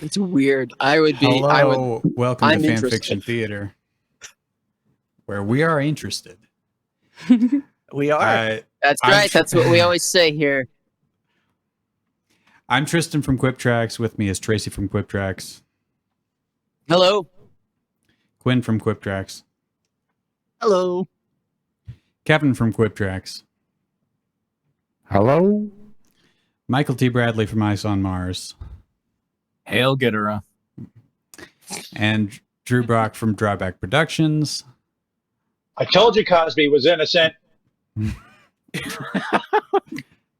It's weird. I would be. Hello, welcome I'm to interested. Fanfiction Theater, where we are interested. We are. That's right. That's what we always say here. I'm Tristan from Quip Tracks. With me is Tracy from Quip Tracks. Hello. Quinn from Quip Tracks. Hello. Kevin from Quip Tracks. Hello. Michael T. Bradley from Ice on Mars. Hail Gittera. And Drew Brock from Drawback Productions. I told you Cosby was innocent.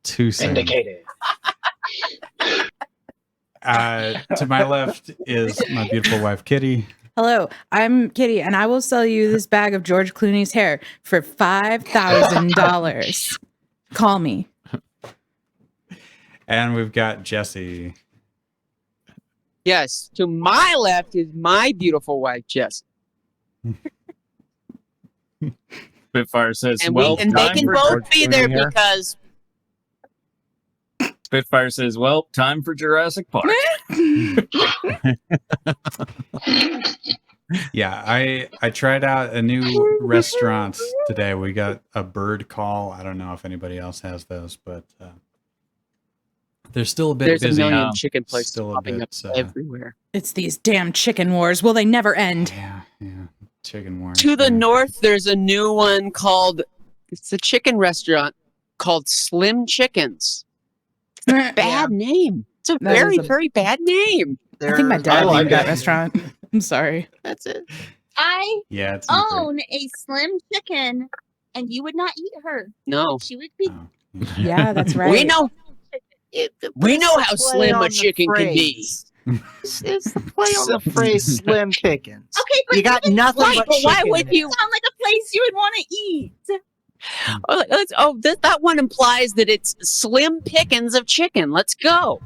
Too soon. Indicated. To my left is my beautiful wife, Kitty. Hello, I'm Kitty, and I will sell you this bag of George Clooney's hair for $5,000. Call me. And we've got Jesse. Yes. To my left is my beautiful wife, Jess. Spitfire says, And, well, they can for both George be there Clooney here. because Spitfire says, well, time for Jurassic Park. Yeah, I tried out a new restaurant today. We got a bird call. I don't know if anybody else has those, but they're still a bit there's busy. a million now. chicken places Still a popping bit, up everywhere. It's these damn chicken wars. Will they never end? Yeah, chicken wars. To the yeah. north, there's a new one called, it's a chicken restaurant called Slim Chickens. Bad name. It's a That very, is a- very bad name. I think my dad I like named that it. restaurant. I'm sorry. That's it. I Yeah, it's not great. own a slim chicken, and you would not eat her. No. She would be. Oh, yeah. Yeah, that's right. We know how slim a chicken can be. It's the play on the phrase "slim pickings." Okay, but You got even nothing Right, but but why chicken would in it. you? sound like a place you would want to eat. That one implies that it's slim pickings of chicken. Let's go.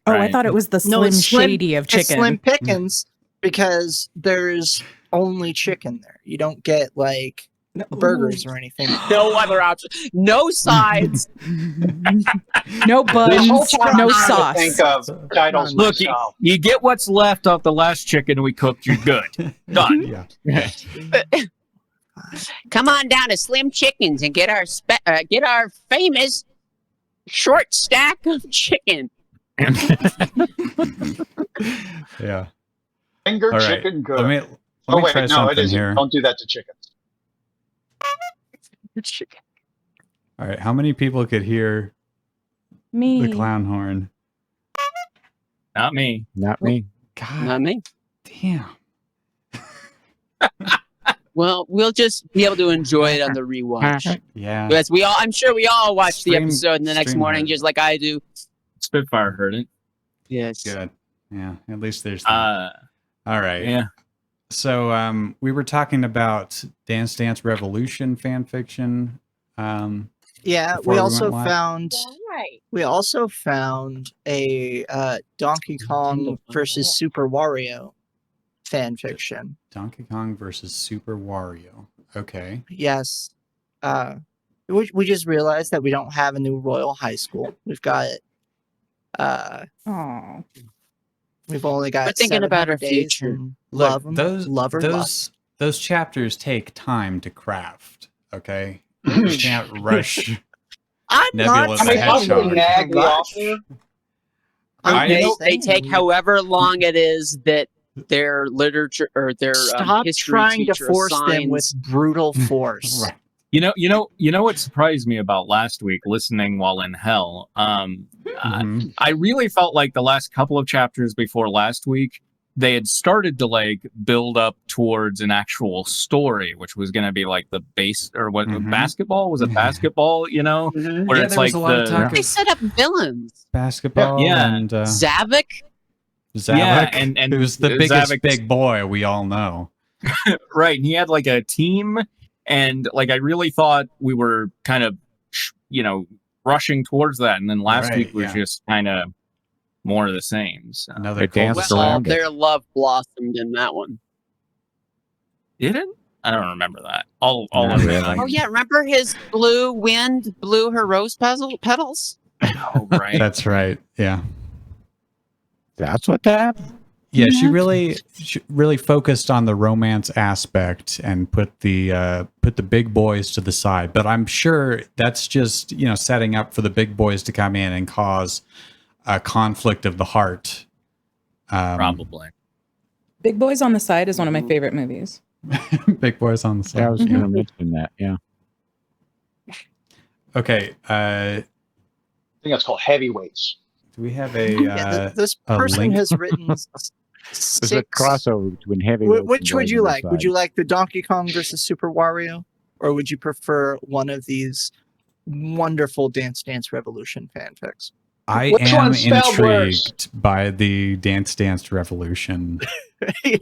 Oh, I Right. thought it was the No, Slim it's slim- Shady of It's chicken. slim pickings because there's only chicken there. You don't get like burgers or anything. No other option. No sides. No This whole buns, time no I'm trying to sauce. think of titles Look, myself. you get what's left of the last chicken we cooked, you're good. Done. Yeah. Come on down to Slim Chickens and get our famous short stack of chicken. Yeah. Finger All right. chicken good. Let me oh, wait, try no, it something isn't. here. Don't do that to chickens. All right, how many people could hear Me. the clown horn? Not me. Not me. God Not me. damn. Well, we'll just be able to enjoy it on the rewatch. Yeah. Yes, I'm sure we all watched the Stream- episode and the next stream morning, heard. just like I do. Spitfire heard it. Yes. Good. Yeah. At least there's that. All right. Yeah. So we were talking about Dance Dance Revolution fan fiction. Yeah, Before we we also went live. found Right. a Donkey Kong versus Super Wario fan fiction. Donkey Kong versus Super Wario. Okay. Yes. We just realized that we don't have a new Royal High School. We've got Oh. we've only got We're thinking about our 700 days future. and Look, love 'em, those love or lust. those chapters take time to craft. Okay. You can't rush. I'm Nebula not the I mean, Hedgehog. saying nag the much. author. I'm They just saying take however long it is that their literature or their Stop history trying to teacher force them assigns. with brutal force. Right. You know what surprised me about last week, listening while in hell. Mhm. I really felt like the last couple of chapters before last week, they had started to like build up towards an actual story, which was going to be like the base or what Mhm. basketball was a basketball, you know, Mhm. where Yeah, it's there was like a lot of the talk They of set up villains. basketball Yeah. and Zavik. Zavik, Yeah, and who's the biggest Zavik- big boy we all know. right. And he had like a team, and like I really thought we were kind of, rushing towards that, and then last Right, week was yeah. just kind of more of the same. So. Another They danced cul-de-sac. around it. Their love blossomed in that one. Did it? I don't remember that. I'll Not admit really. Oh yeah, remember his blue wind blew her rose petals? Oh, right. That's right. Yeah. That's what that happened? Yeah, she really focused on the romance aspect and put the big boys to the side. But I'm sure that's just, setting up for the big boys to come in and cause a conflict of the heart. Probably. Big Boys on the Side is one of my favorite movies. Big boys on the side. Yeah, I was going to mention that. Yeah. Okay. I think that's called heavyweights. Do we have This a person link? has written There's a six. crossover between heavyweights. Which and would boys you on the like? Would side. you like the Donkey Kong versus Super Wario, or would you prefer one of these wonderful Dance Dance Revolution fanfics? I Which am one's spelled intrigued by the Dance Dance Revolution. Me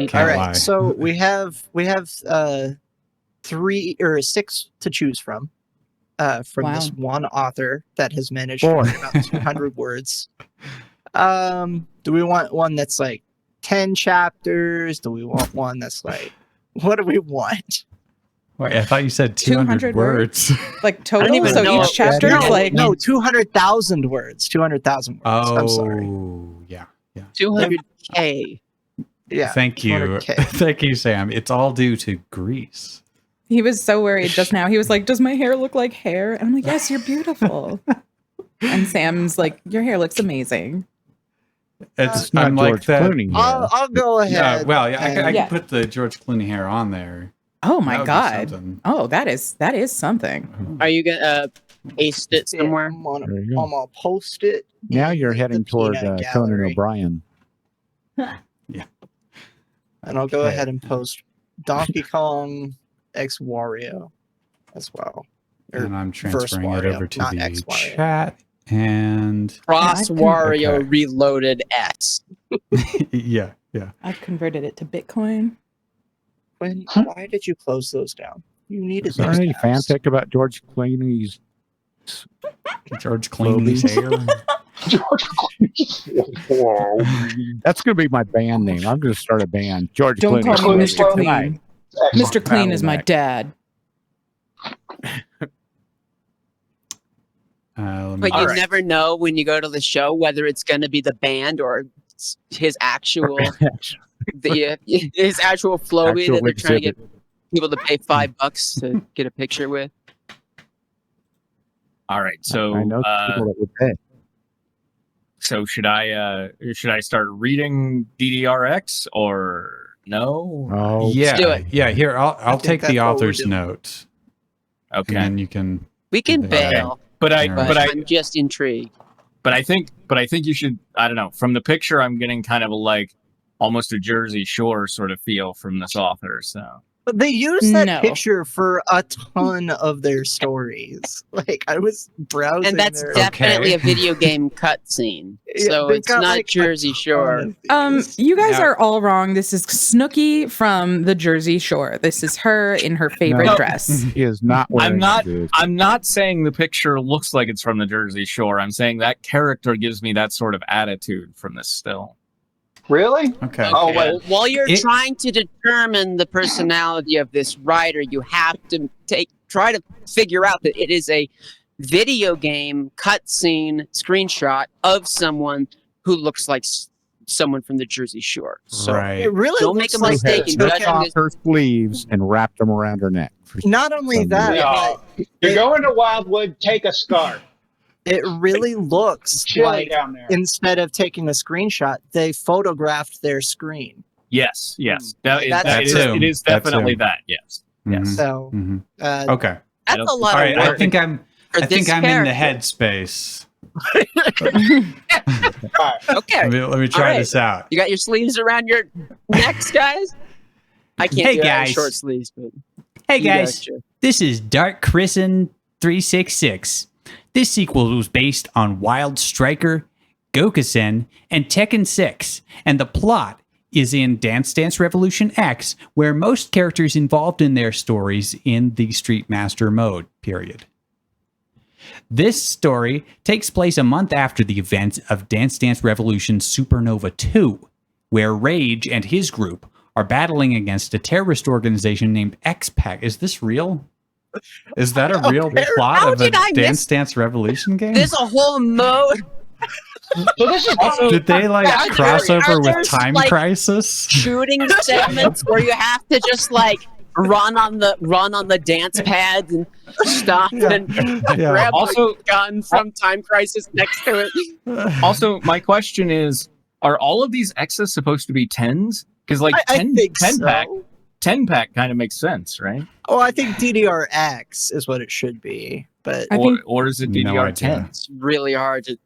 Can't All right, lie. so we have 3 or 6 to choose from this one author that has managed to write about 200 words. Do we want one that's like 10 chapters? Do we want one that's like, what do we want? Wait, I thought you said 200 words. Like total, don't even so know each if chapter is like no, 200,000 words. 200,000 words. I'm sorry. Yeah. 200K. Yeah. Thank you. 200K. Thank you, Sam. It's all due to Greece. he was so worried just now. He was like, "Does my hair look like hair?" And I'm like, "Yes, you're beautiful." And Sam's like, "Your hair looks amazing." It's Not unlike George that. Clooney. I'll go ahead. Well, yeah, I and- Yeah. can put the George Clooney hair on there. Oh That my would be god! something. Oh, that is something. Are you gonna paste it somewhere? I'm gonna There you go. post it. Now in you're the heading toward peanut Conan gallery. O'Brien. And I'll go Okay. ahead and post Donkey Kong X Wario as well. Or And I'm verse transferring it Wario, over to not the X Wario. chat. And Cross Yeah, Wario Okay. Reloaded S. yeah. I've converted it to Bitcoin. Why did you close those down? You needed Is there those any tabs. fanfic about George Clooney's? George Clooney's hair. George Clooney. That's going to be my band name. I'm going to start a band. George Don't Clooney. call me Clooney. Mr. Tonight. Clean. Mr. Clean is my Turtleneck. dad. Let me But you All right. never know when you go to the show whether it's going to be the band or his actual his actual Floby Actual that they're trying to exhibit. get people to pay $5 to get a picture with. All right. So I know people that would pay. so should I start reading DDRX or no? Oh, yeah. do it. Yeah. Here, I'll think take that's the what we're author's doing. note, Okay. and then you can. We can Okay. bail, But I But but I I'm just intrigued. but I think you should, I don't know, from the picture I'm getting kind of a like almost a Jersey Shore sort of feel from this author. So But they use that No. picture for a ton of their stories. Like I was browsing, And that's their- definitely a video game cutscene. Yeah, So they've it's got, not like, a Jersey ton Shore. of these. You guys Now- are all wrong. This is Snooki from the Jersey Shore. This is her in her favorite No. dress. he is not wearing this. I'm not saying the picture looks like it's from the Jersey Shore. I'm saying that character gives me that sort of attitude from this still. Really? Okay. Oh, wait. While you're It- trying to determine the personality of this writer, you have to try to figure out that it is a video game cutscene screenshot of someone who looks like someone from the Jersey Shore. So right. It really Don't looks make a like mistake they in took judging out- this- Her sleeves and wrapped them around her neck. Not only that, No. but You're going to Wildwood, take a scarf. it really looks Chilly like down there. instead of taking a screenshot, they photographed their screen. Yes. That is, That's him. it is That's definitely him. that. Yes. Mhm, So mhm. uh, Okay. that's don't- a lot All of right. work I think I'm for in this the character. headspace. All right. Okay, Let me try All right. this out. you got your sleeves around your necks, guys. I can't Hey, do that in guys. short sleeves, but Hey you guys, sure. this is Dark Christen 366. This sequel was based on Wild Striker, Gokusen, and Tekken 6, and the plot is in Dance Dance Revolution X, where most characters involved in their stories in the Street Master mode, period. This story takes place a month after the events of Dance Dance Revolution Supernova 2, where Rage and his group are battling against a terrorist organization named X-Pac. Is this real? Is that a real plot How of a did I Dance miss- Dance Revolution game? There's a whole mode. So this is Did they like Are there- cross are over there, with Time like, Crisis? shooting segments where you have to just like run on the dance pads and stop and grab Also- a gun from Time Crisis next to it. Also, my question is, are all of these X's supposed to be 10s? Because like I 10 think 10 so. pack 10 pack kind of makes sense, right? Oh, I think DDRX is what it should be, but I think Or is it No DDR10? idea. It's really hard to.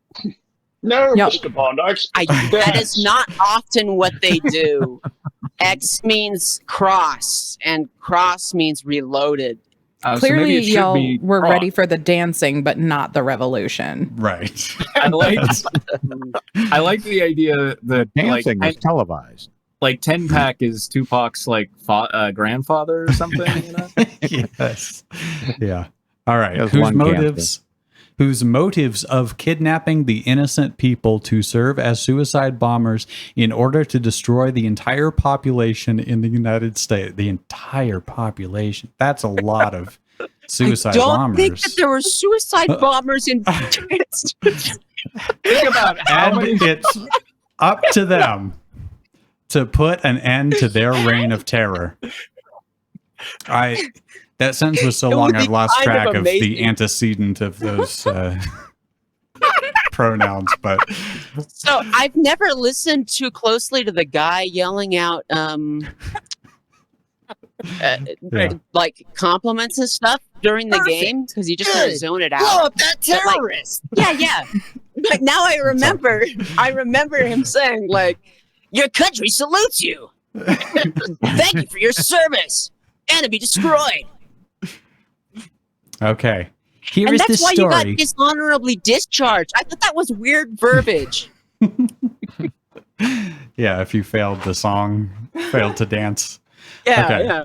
no, Yep. Mr. Bond. That is not often what they do. X means cross, and cross means reloaded. So clearly maybe it should y'all be were cross. ready for the dancing, but not the revolution. Right. I like the idea that Dancing was like televised. 10 pack is Tupac's like grandfather or something. You know? Yes. Yeah. All right. There's Whose one motives of kidnapping the innocent people to serve as suicide bombers in order to destroy the entire population in the United States. The entire population. That's a lot of suicide I don't bombers. think that there were suicide bombers in. Think about how And many. it's up to them to put an end to their reign of terror. That sentence was so It long would be I've lost kind of track of the amazing. antecedent of those pronouns, but So I've never listened too closely to the guy yelling out like compliments and stuff during the Perfect. game because you just kind of Good. zone it blow out. up that But, like, terrorist. Yeah. But now I remember him saying like, "Your country salutes you. Thank you for your service. Enemy destroyed." okay. Here And is the that's why you got story. dishonorably discharged. I thought that was weird verbiage. Yeah, if you failed the song, failed to dance. Yeah, Okay. yeah.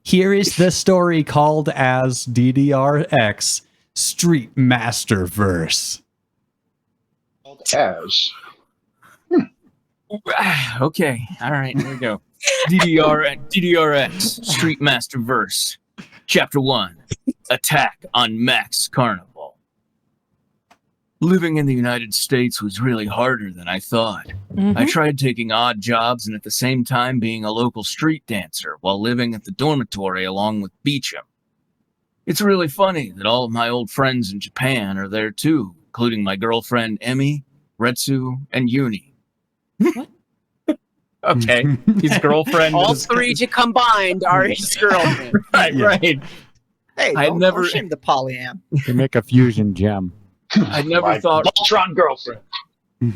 Here is the story called as DDRX Street Master Verse. As. Okay, all right, here we go. DDRX Street Master Verse, Chapter 1: Attack on Max Carnival. Living in the United States was really harder than I thought. I tried taking odd jobs and at the same time being a local street dancer while living at the dormitory along with Beecham. It's really funny that all of my old friends in Japan are there too, including my girlfriend Emmy, Retsu, and Yuni. Okay, his girlfriend. All is- three combined are his girlfriend. Right, Yeah. right. Hey, I don't never- shame the polyam. To make a fusion gem. I never My thought Voltron girlfriend.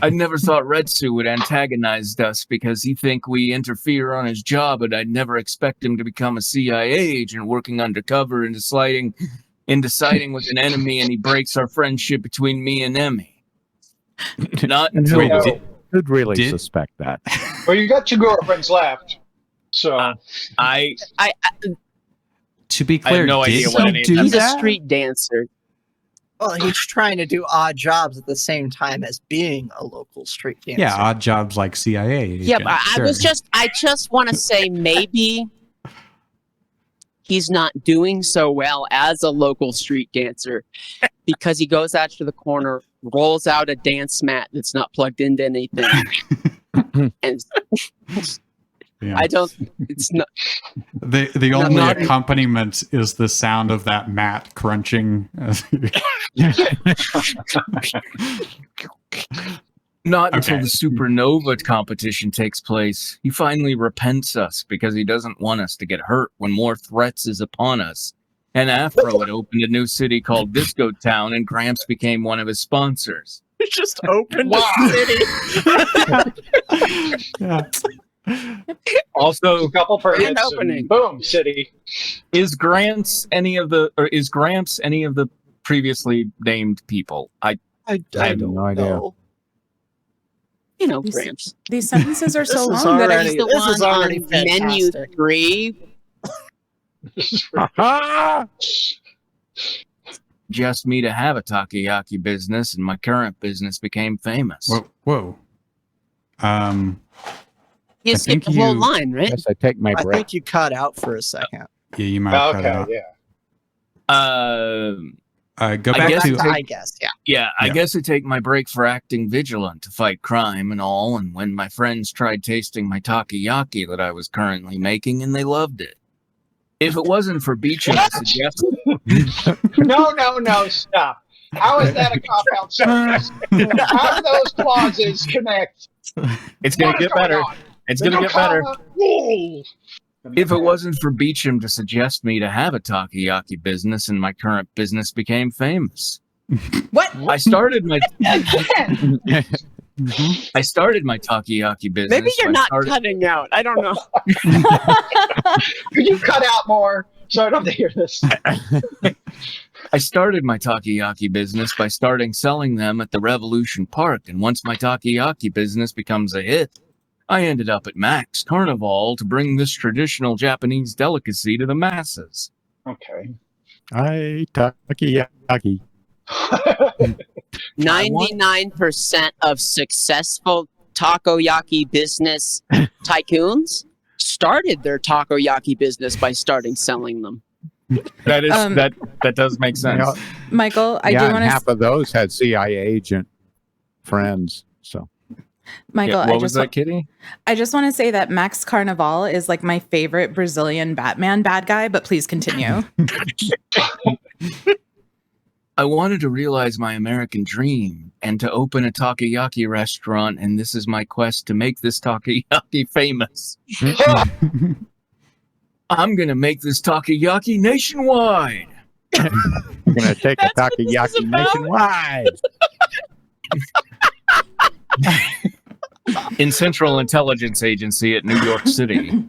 I never thought Retsu would antagonize us because he think we interfere on his job, but I'd never expect him to become a CIA agent working undercover and deciding with an enemy, and he breaks our friendship between me and Emmy. Not until Wait, No. Could really Did- suspect that. Well, you got two girlfriends left. So I To be I have clear, no idea did what he any of do He's a that? street dancer. Well, he's trying to do odd jobs at the same time as being a local street dancer. Yeah, odd jobs like CIA. Yeah, but I just want to say maybe he's not doing so well as a local street dancer because he goes out to the corner, rolls out a dance mat that's not plugged into anything. And Yeah. I don't, it's not, The only not- accompaniment is the sound of that mat crunching. Not until Okay. the supernova competition takes place. He finally repents us because he doesn't want us to get hurt when more threats is upon us. And Afro had opened a new city called Disco Town, and Gramps became one of his sponsors. He just opened Wow. a city. Yeah. Also, a couple permits. opening. And boom, city. is Gramps any of the previously named people? I have don't no idea. know. you know, These- Gramps. These sentences are so This is long that already- He's the this is one already on menu fantastic. 3. Just me to have a takoyaki business, and my current business became famous. Whoa. You I skipped the think whole you- line, right? Yes, I take my I break. think you cut out for a second. Yeah, you might have cut it Okay, out. yeah. Go I back guess to it I guess, yeah. Yeah, I Yeah. guess I take my break for acting vigilant to fight crime and all, and when my friends tried tasting my takoyaki that I was currently making, and they loved it. If it wasn't for Beecham What? suggesting... No, stop. How is that a compound sentence? How do those clauses connect? It's going What to is get better. on? It's There's going to no get better. comma. Ooh. If it wasn't for Beecham to suggest me to have a takoyaki business, and my current business became famous. What? I started my I started my takoyaki business. Maybe you're by not starting- cutting out. I don't know. Could you cut out more so I don't have to hear this? I started my takoyaki business by starting selling them at the Revolution Park, and once my takoyaki business becomes a hit, I ended up at Max Carnival to bring this traditional Japanese delicacy to the masses. Okay. I takoyaki. 99% of successful takoyaki business tycoons started their takoyaki business by starting selling them. That is Um, that does make sense. Yeah, Michael, I do and want to. half of those had CIA agent friends. So Michael, Yeah, what was that, Kitty? I just want to say that Max Carnival is like my favorite Brazilian Batman bad guy, but please continue. I wanted to realize my American dream and to open a takoyaki restaurant, and this is my quest to make this takoyaki famous. I'm gonna make this takoyaki nationwide. we're gonna take a takoyaki nationwide. In Central Intelligence Agency at New York City,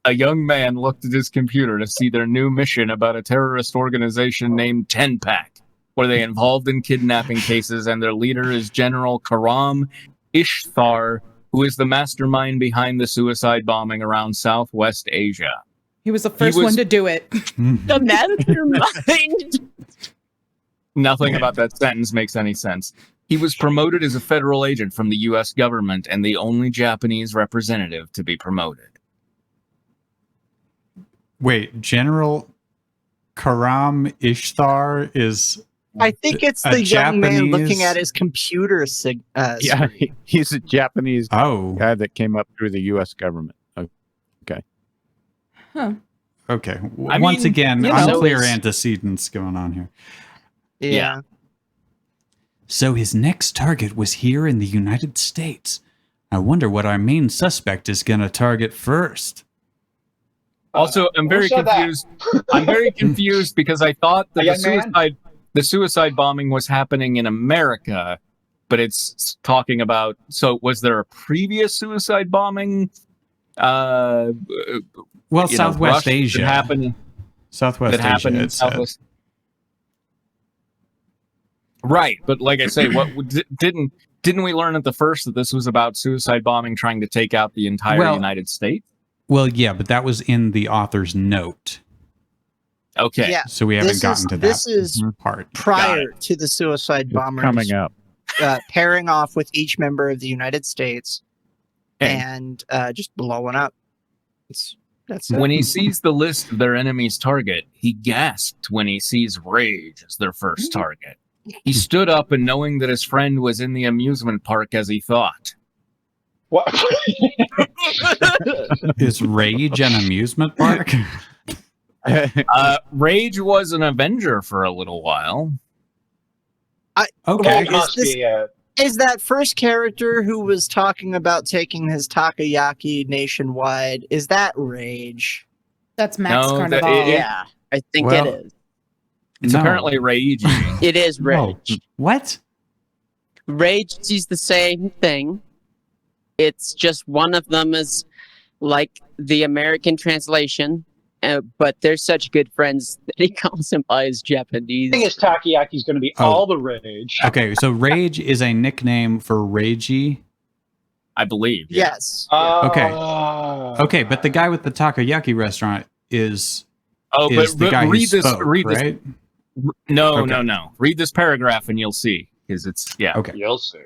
a young man looked at his computer to see their new mission about a terrorist organization named 10-Pack, where they involved in kidnapping cases, and their leader is General Karam Ishtar, who is the mastermind behind the suicide bombing around Southwest Asia. He was the first was- one to do it. The mastermind. Nothing about that sentence makes any sense. He was promoted as a federal agent from the U.S. government and the only Japanese representative to be promoted. Wait, General Karam Ishtar is I think it's A the young man Japanese- looking at his computer. Yeah, he's a Japanese oh guy that came up through the U.S. government. Huh. okay. I Once mean, again, you know, unclear it's- antecedents going on here. Yeah. So his next target was here in the United States. I wonder what our main suspect is going to target first. Also, I'm very who said that? confused. I'm very confused because I thought that A young man? the suicide bombing was happening in America, but it's talking about. So, was there a previous suicide bombing? Well, you know, Southwest Russia Asia. that happened. Southwest That happened Asia. in It said. Southwest. Right, but like I say, what didn't we learn at the first that this was about suicide bombing trying to take out the entire Well- United States? Well, yeah, but that was in the author's note, Okay. Yeah. so we haven't This gotten is- to this that is part. Prior to the suicide It's bombers coming up. pairing off with each member of the United States Okay. and just blowing up. That's it. When he sees the list of their enemy's target, he gasped when he sees Rage as their first target. He stood up, and knowing that his friend was in the amusement park as he thought. What? Is Rage an amusement park? Rage was an Avenger for a little while. Okay. Well, it is must this- be, Is that first character who was talking about taking his takoyaki nationwide? Is that Rage? That's Max No, that- Carnival. Yeah, I think Well, it is. It's No. apparently Rage. It is No. Rage. What? Rage sees the same thing. It's just one of them is like the American translation, but they're such good friends that he calls him by his Japanese. I think his takoyaki's going to be Oh. all the rage. Okay, so Rage is a nickname for Ragey. I believe. Yes. Okay. Okay, but the guy with the takoyaki restaurant is Oh, is but the guy read who this. spoke, Read this. right? No, Okay. no. Read this paragraph and you'll see. Because it's Okay. You'll see.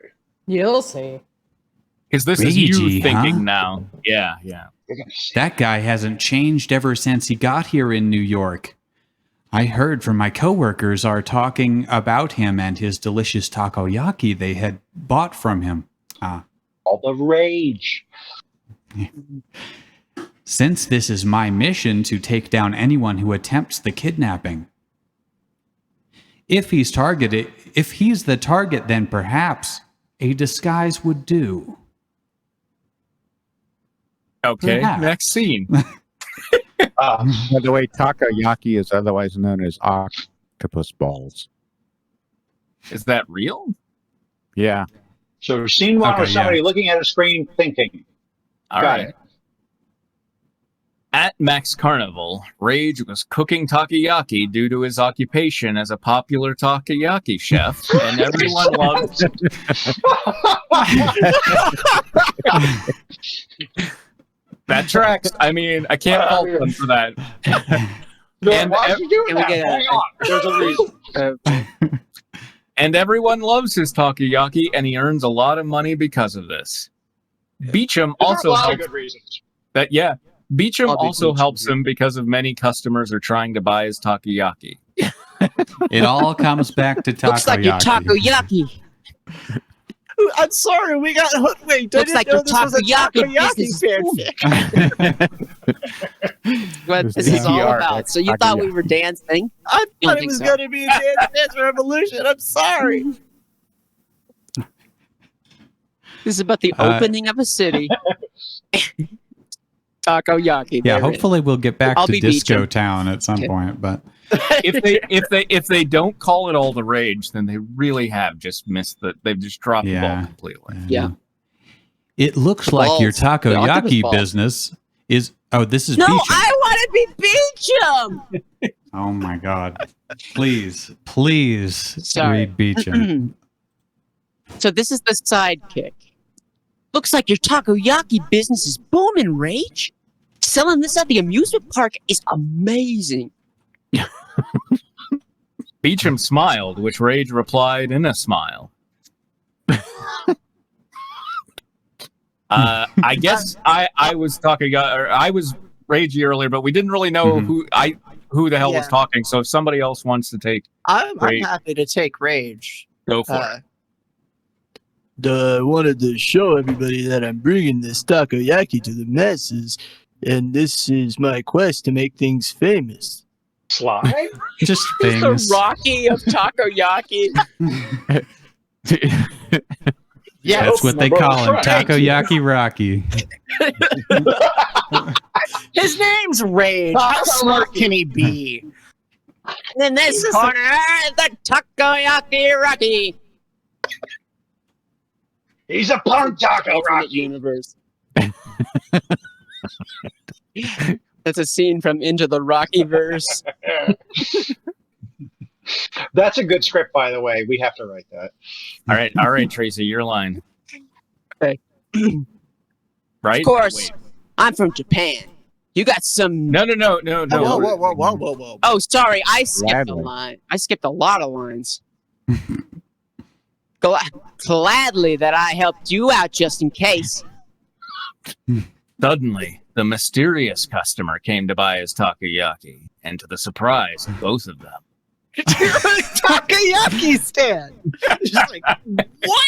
You'll see. Because this is you Ragey, thinking huh? now. Yeah. You're gonna see. That guy hasn't changed ever since he got here in New York. I heard from my coworkers are talking about him and his delicious takoyaki they had bought from him. All the rage. Since this is my mission to take down anyone who attempts the kidnapping. If he's the target, then perhaps a disguise would do. Okay, Perhaps. next scene. Uh, By the way, takoyaki is otherwise known as octopus balls. Is that real? Yeah. so scene one Okay, was somebody yeah. looking at a screen thinking. All Got right. it. At Max Carnival, Rage was cooking takoyaki due to his occupation as a popular takoyaki chef, and everyone loved. That tracks. I mean, I can't fault them for that. No, And why is he doing can we that? get a- Hang on. There's a reason. And everyone loves his takoyaki, and he earns a lot of money because of this. Beecham There's also a lot of helps. good reasons. Beecham I'll be also Beecham. helps him because of many customers are trying to buy his takoyaki. It all comes back to takoyaki. Looks like your takoyaki. I'm sorry, we got hoodwinked. Looks like your takoyaki fanfic. What This this is is all DDRX about. So you thought we were dancing? I Don't thought it think was so. going to be a Dance Revolution. I'm sorry. This is about the Uh, opening of a city. Takoyaki. Yeah, there it is. hopefully we'll get back I'll to be Disco Beecham. Town at some Okay. point, but If they don't call it all the rage, then they really have just missed the. They've just dropped the ball Yeah. completely. Yeah. It looks like your Balls. The octopus takoyaki balls. business is. Oh, this is No, Beecham. I want to be Beecham. Oh my God! Please Sorry. read Beecham. So this is the sidekick. Looks like your takoyaki business is booming, Rage. Selling this at the amusement park is amazing. Beecham smiled, which Rage replied in a smile. I guess I was talking, or I was ragey earlier, but we didn't really know Mhm. who the hell was Yeah. talking. So if somebody else wants to I'm Great. happy to take Rage. go for it. I wanted to show everybody that I'm bringing this takoyaki to the masses, and this is my quest to make things famous. Sly? Just He's famous. the Rocky of takoyaki. Yeah, That's what they call him, Takoyaki Rocky. his name's Rage. How smart can he be? And in this corner, the takoyaki Rocky. He's a punk taco Alternate Rocky. universe. That's a scene from Into the Rockyverse. That's a good script, by the way. We have to write that. All right, Tracy, your line. Okay. Right? Of course, Wait. I'm from Japan. You got some. No. Whoa. Oh, sorry, I skipped a Gladly. line. I skipped a lot of lines. Gladly that I helped you out just in case. Suddenly, the mysterious customer came to buy his takoyaki, and to the surprise of both of them, Takoyaki stand. Just like, what?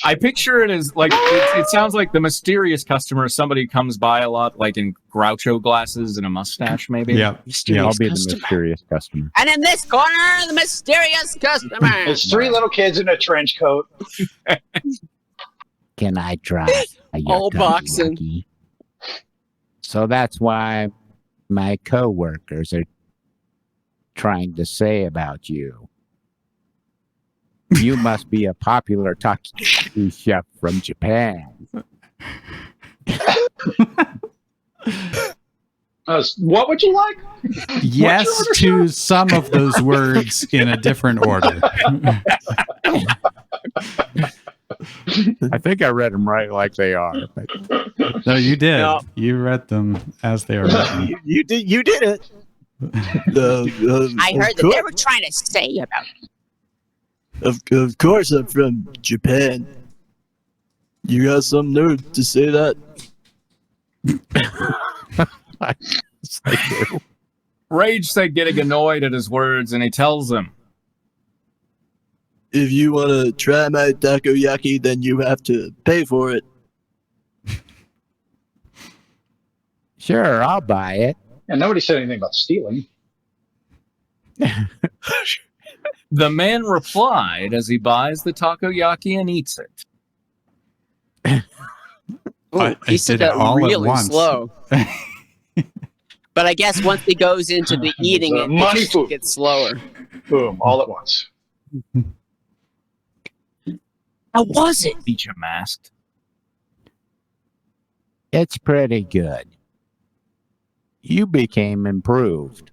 I picture it as like it sounds like the mysterious customer. Somebody comes by a lot, like in Groucho glasses and a mustache, maybe. Yep. Mysterious I'll be the customer. mysterious customer. And in this corner, the mysterious customer. There's three little kids in a trench coat. Can I try All boxing. takoyaki? So that's why my coworkers are trying to say about you. You must be a popular takoyaki chef from Japan. What would you like? Yes to some of those words in a different order. I think I read them right like they are. But No, you did. No. You read them as they are written. You did it. I heard that they were trying to say about it. Of course, I'm from Japan. You got some nerve to say that? yes, I do. Rage said getting annoyed at his words, and he tells him, If you want to try my takoyaki, then you have to pay for it. Sure, I'll buy it. And nobody said anything about stealing. the man replied as he buys the takoyaki and eats it. Ooh, he said that really slow. But I guess once he goes into the eating, it gets slower. Boom, all at once. How was it? Beecham asked. It's pretty good. You became improved.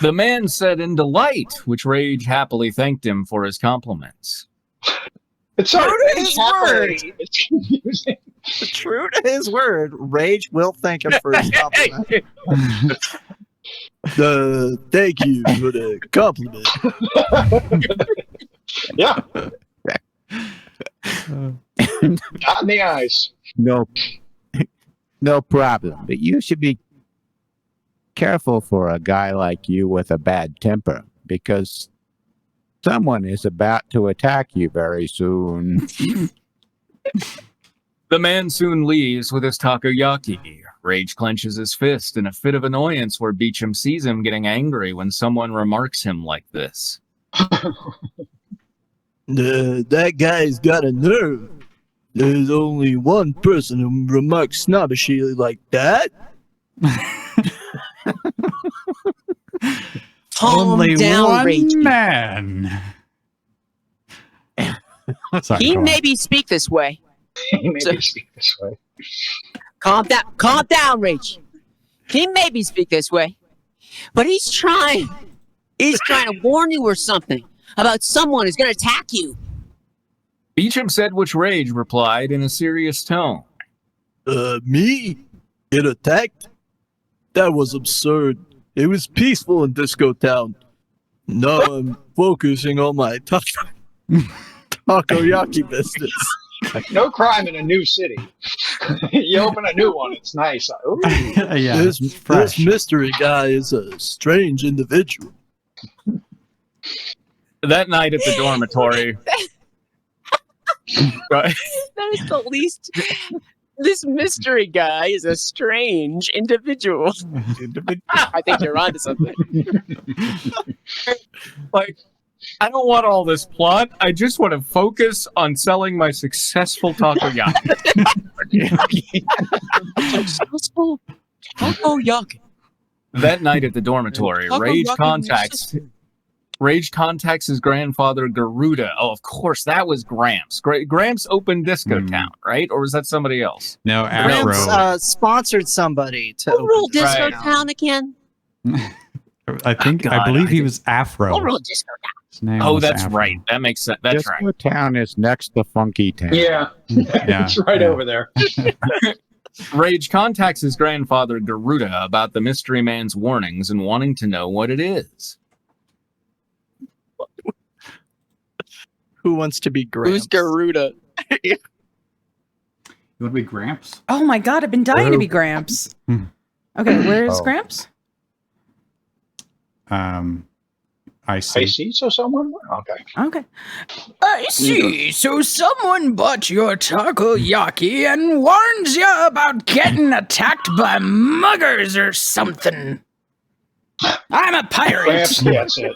The man said in delight, which Rage happily thanked him for his compliments. It's true to his word. It's confusing. True to his word, Rage will thank him for his compliment. Thank you for the compliment. Yeah. Got in the eyes. No problem. But you should be careful for a guy like you with a bad temper, because someone is about to attack you very soon. The man soon leaves with his takoyaki. Rage clenches his fist in a fit of annoyance where Beecham sees him getting angry when someone remarks him like this. That guy's got a nerve. There's only one person who remarks snobbishly like that. Only down, one Ragey. man. Sorry, He go on. maybe speak this way. He maybe speak this way. Calm down, Rage. He maybe speak this way, but he's trying to warn you or something about someone who's going to attack you. Beecham said, which Rage replied in a serious tone. Me? Get attacked? That was absurd. It was peaceful in Disco Town. Now I'm focusing on my takoyaki business. No crime in a new city. You open a new one, it's nice. Ooh. Yeah, This fresh. mystery guy is a strange individual. That night at the dormitory. That is the least. This mystery guy is a strange individual. I think you're onto something. Like, I don't want all this plot. I just want to focus on selling my successful takoyaki. Successful takoyaki. That night at the dormitory, Rage contacts his grandfather, Garuda. Oh, of course, that was Gramps. Gramps opened Disco Town, right? Or was that somebody else? No, Afro. Gramps sponsored somebody to Who ruled open Disco Right. Town again? I believe he was Afro. Who ruled Disco Town? His name Oh, was that's Afro. right. That makes sense. That's Disco right. Town is next to Funky Town. Yeah, it's right yeah. over there. Rage contacts his grandfather, Garuda, about the mystery man's warnings and wanting to know what it is. Who wants to be Gramps? Who's Garuda? You want to be Gramps? Oh my god, I've been dying to be Gramps. Hmm. Okay, where's Oh. Gramps? I see. I see, so someone? Okay. Okay. I see. So someone bought your takoyaki and warns you about getting attacked by muggers or something. I'm a pirate. Gramps gets it.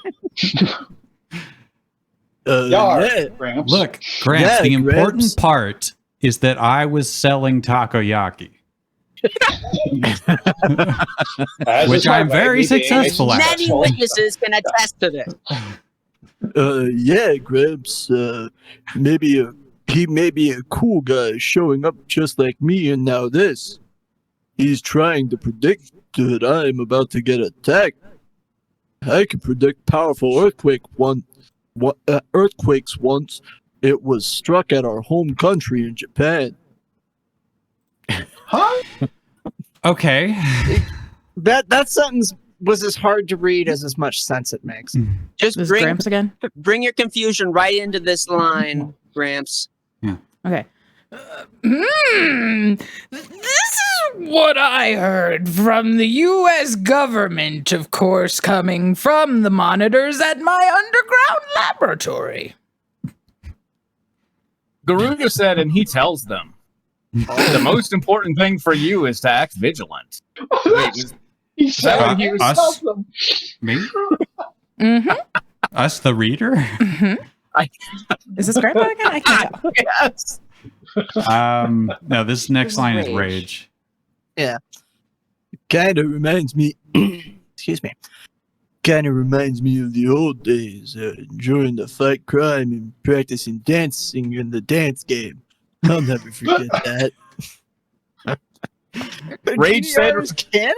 Yeah. Gramps. Look, Gramps, Yeah, the important Gramps. part is that I was selling takoyaki, As which is my I'm very way of being successful at. Many witnesses can attest to this. Yeah, Gramps. He may be a cool guy showing up just like me, and now this. He's trying to predict that I'm about to get attacked. I could predict powerful earthquakes once it was struck at our home country in Japan. Huh? Okay. That sentence was as hard to read as much sense it makes. Just This is bring Gramps again? your confusion right into this line, Gramps. Okay. This is what I heard from the U.S. government, of course, coming from the monitors at my underground laboratory. Garuda said, and he tells them, the most important thing for you is to act vigilant. Wait, He said that it, he us? tells them. Me? Mm-hmm. Us, the reader? Is this Grandpa again? I can't tell. yes. No, this next line is rage. Kind of reminds me. Excuse me. Kind of reminds me of the old days, enjoying the fight crime and practicing dancing in the dance game. I'll never forget that. Rage said, DDR is canon?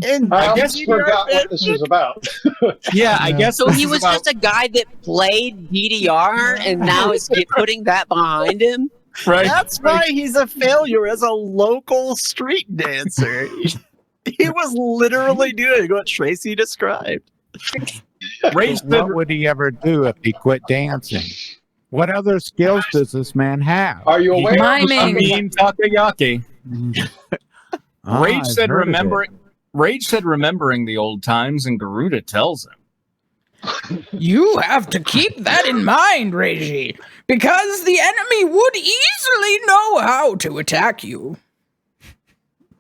And I guess almost forgot what this was about. yeah, I guess So this he is was about- just a guy that played DDR, and now is putting that behind him. right. That's why he's a failure as a local street dancer. He was literally doing what Tracy described. Rage said, What would he ever do if he quit dancing? What other skills does this man have? Are you aware? Miming. mean takoyaki. Rage I've said, heard of remember. Rage said, remembering the old times, and Garuda tells him. You have to keep that in mind, Reiji, because the enemy would easily know how to attack you.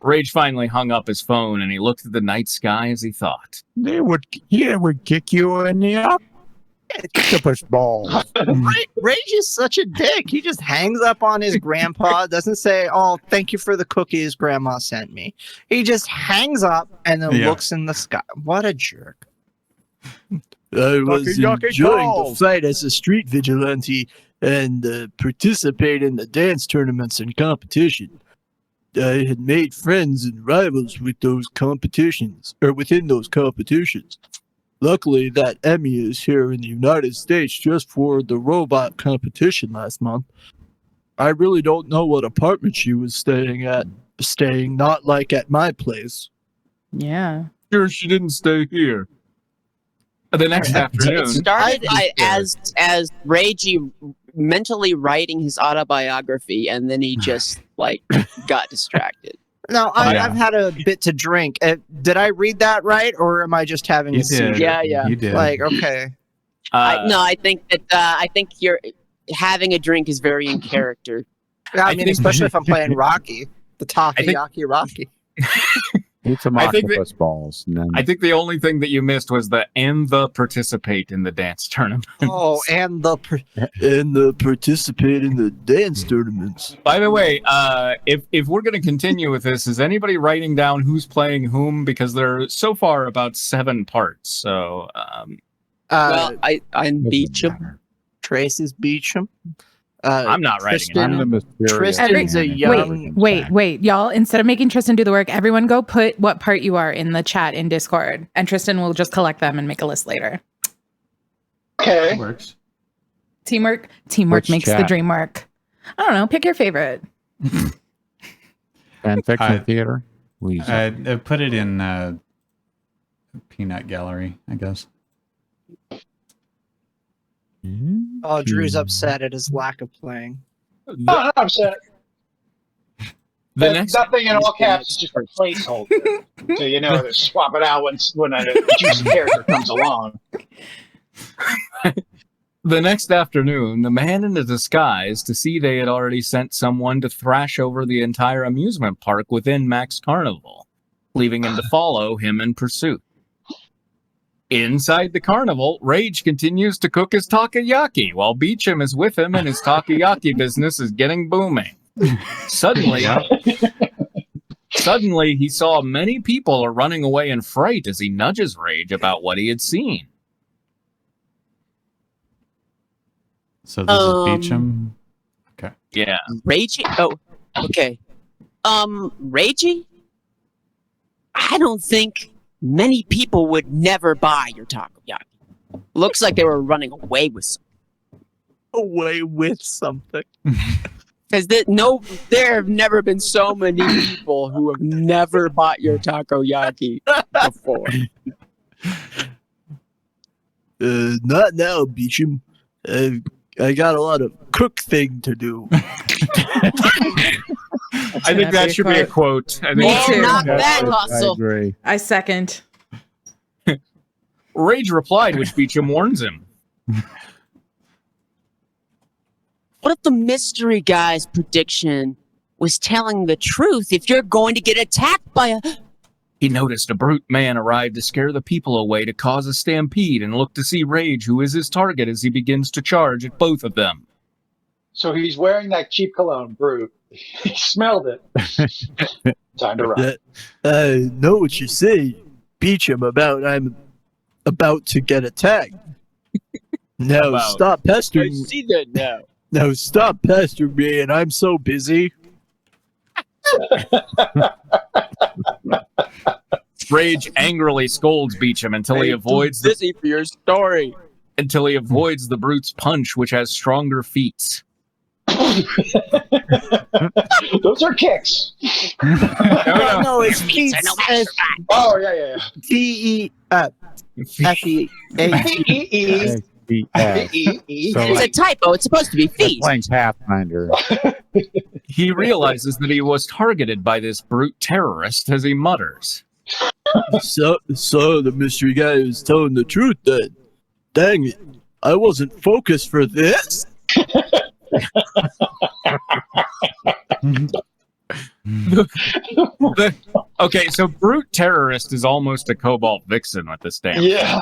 Rage finally hung up his phone, and he looked at the night sky as he thought. He would kick you in the octopus balls. Rage is such a dick. He just hangs up on his grandpa, doesn't say, "Oh, thank you for the cookies grandma sent me." He just hangs up and then Yeah. looks in the sky. What a jerk. I was Yucky enjoying the balls. fight as a street vigilante and participate in the dance tournaments and competition. I had made friends and rivals with those competitions, or within those competitions. Luckily, that Emmy is here in the United States just for the robot competition last month. I really don't know what apartment she was staying at. Staying not like at my place. Yeah. Sure, she didn't stay here. The next It afternoon, started as Reiji mentally writing his autobiography, and then he just got distracted. No, I've had a bit to drink. Did I read that right, or am I just having You a seizure? did. Yeah. You did. Okay. I think that I think you're having a drink is very in character. I mean, think- especially if I'm playing Rocky, the Takoyaki Rocky. Eat some I think octopus balls. And then I think the only thing that you missed was the and the participate in the dance tournament. Oh, and the And participate in the dance tournaments. By the way, if we're going to continue with this, is anybody writing down who's playing whom? Because there are so far about 7 parts. So Well, I'm doesn't Beecham. matter. Tracy's Beecham. I'm not writing it. Tristan- I'm the mysterious Tristan's a man. young- Wait, y'all. Instead of making Tristan do the work, everyone go put what part you are in the chat in Discord, and Tristan will just collect them and make a list later. Okay. Works. Teamwork Which makes the chat? dream work. I don't know. Pick your favorite. Fan fiction I- theater. Please. I put it in Peanut Gallery, I guess. Oh, Drew's upset at his lack of playing. Oh, no, I'm upset. The next Nothing in all caps is just a placeholder. So you know to swap it out when a juicy character comes along. The next afternoon, the man in a disguise to see they had already sent someone to thrash over the entire amusement park within Max Carnival, leaving him to follow him in pursuit. Inside the carnival, Rage continues to cook his takoyaki while Beecham is with him and his takoyaki business is getting booming. Suddenly, he saw many people are running away in fright as he nudges Rage about what he had seen. So this is Beecham. Yeah. Reiji? Oh, okay. Reiji? I don't think many people would never buy your takoyaki. Looks like they were running away with something. Away with something. Because there have never been so many people who have never bought your takoyaki before. Not now, Beecham. I've I got a lot of cook thing to do. I think that should be a quote. I think Me too. Not bad I hustle. agree. I second. Rage replied, which Beecham warns him. What if the mystery guy's prediction was telling the truth? If you're going to get attacked by a... He noticed a brute man arrive to scare the people away to cause a stampede and looked to see Rage, who is his target, as he begins to charge at both of them. So he's wearing that cheap cologne, Brute. He smelled it. Time to run. I know what you say, Beecham, about I'm about to get attacked. Now About. stop pestering me. see that now. Now stop pestering me, and I'm so busy. Rage angrily scolds Beecham until he avoids the for your story. the brute's punch, which has stronger feet. Those are kicks. No, it's Pete's. Oh, yeah. F-E-A-T. P-E-E. Yes. P-E-E. So, It's a typo. It's supposed to be feet. playing Pathfinder. He realizes that he was targeted by this brute terrorist as he mutters. So the mystery guy is telling the truth then. Dang it. I wasn't focused for this. Okay, so brute terrorist is almost a cobalt vixen with this damn. Yeah.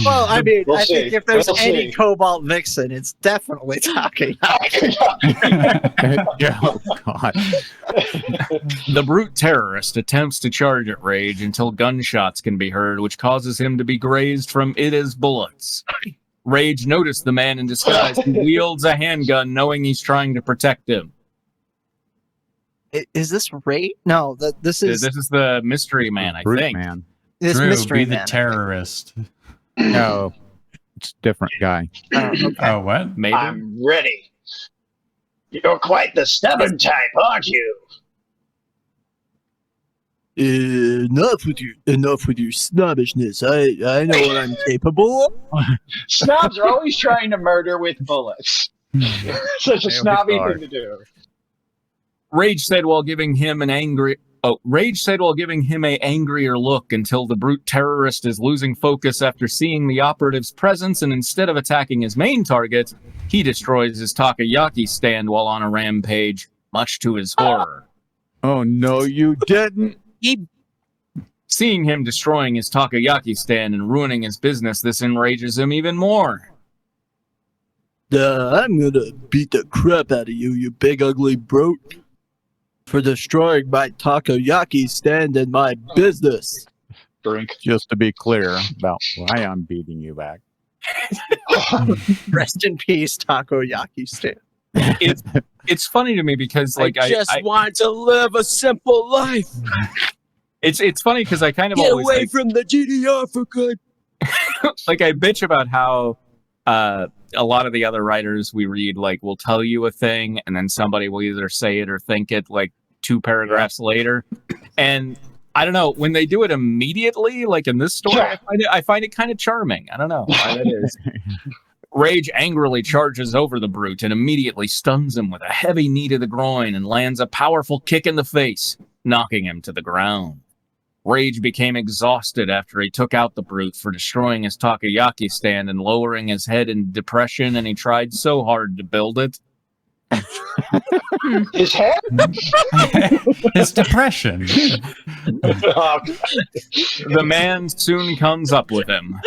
Well, I mean, We'll I think see. if there's We'll any see. Cobalt Vixen, it's definitely talking. Oh, God. The brute terrorist attempts to charge at Rage until gunshots can be heard, which causes him to be grazed from Ida's bullets. Rage noticed the man in disguise who wields a handgun, knowing he's trying to protect him. Is this Ray? No, this is This is the mystery man, I Brute think. Man. this Drew, mystery be the man. terrorist. No, it's a different guy. Okay. Oh, what? Maybe. I'm ready. You're quite the stubborn type, aren't you? Enough with your snobbishness. I know what I'm capable of. Snobs are always trying to murder with bullets. Such a They snobby always thing to do. Rage said while giving him an angrier look until the brute terrorist is losing focus after seeing the operative's presence, and instead of attacking his main target, he destroys his takoyaki stand while on a rampage, much to his horror. Oh, no, you didn't. Seeing him destroying his takoyaki stand and ruining his business, this enrages him even more. I'm gonna beat the crap out of you, you big ugly brute, for destroying my takoyaki stand and my business. Drink. Just to be clear about why I'm beating you back. Rest in peace, Takoyaki stand. It's funny to me because I want to live a simple life. It's funny because I kind of Get always away from the GDR for good. like I bitch about how a lot of the other writers we read will tell you a thing and then somebody will either say it or think it 2 paragraphs later, and I don't know, when they do it immediately, in this story, Yeah. I find it kind of charming. I don't know why that is. Rage angrily charges over the brute and immediately stuns him with a heavy knee to the groin and lands a powerful kick in the face, knocking him to the ground. Rage became exhausted after he took out the brute for destroying his takoyaki stand and lowering his head in depression, and he tried so hard to build it. His head? His depression. The man soon comes up with him.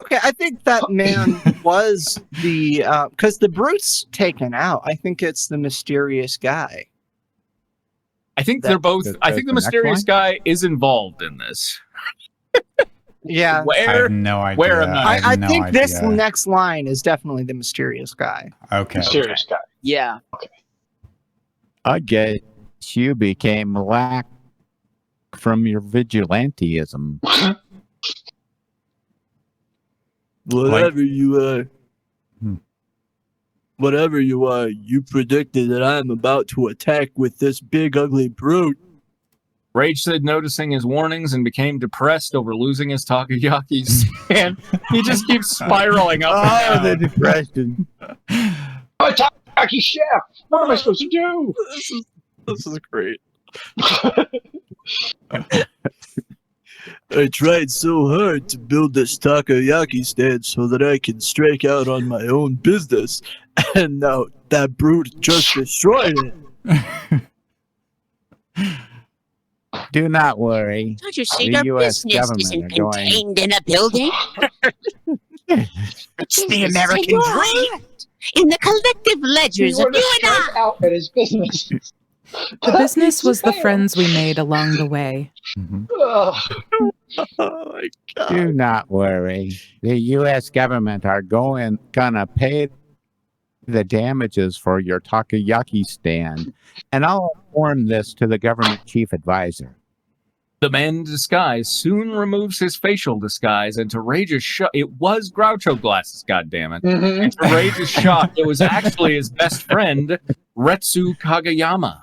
Okay, I think that man was the because the brute's taken out. I think it's the mysterious guy. I think they're both. I think the the next mysterious line? guy is involved in this. Yeah, I Where? have no idea. Where am I? have I no think this idea. next line is definitely the mysterious guy. Okay. Serious guy. Yeah. I guess you became lack from your vigilanteism. Whatever you are. Hmm. Whatever you are, you predicted that I'm about to attack with this big ugly brute. Rage said noticing his warnings and became depressed over losing his takoyaki stand. He just keeps spiraling up and the down. depression. Oh, Taki Chef! What am I supposed to do? This is great. I tried so hard to build this takoyaki stand so that I can strike out on my own business, and now that brute just destroyed it. Do not worry. Don't you see The our US business government isn't are going- contained in a building? It's the American dream. In the collective ledgers He of wanted to you and strike out at his business. The business was the friends we made along the way. Ugh. Oh my god. Do not worry. The U.S. government are gonna pay the damages for your takoyaki stand, and I'll inform this to the government chief advisor. The man in disguise soon removes his facial disguise, and to Rage's shock, it was Groucho glasses, goddammit. Mhm. And to Rage's shock, it was actually his best friend, Retsu Kageyama.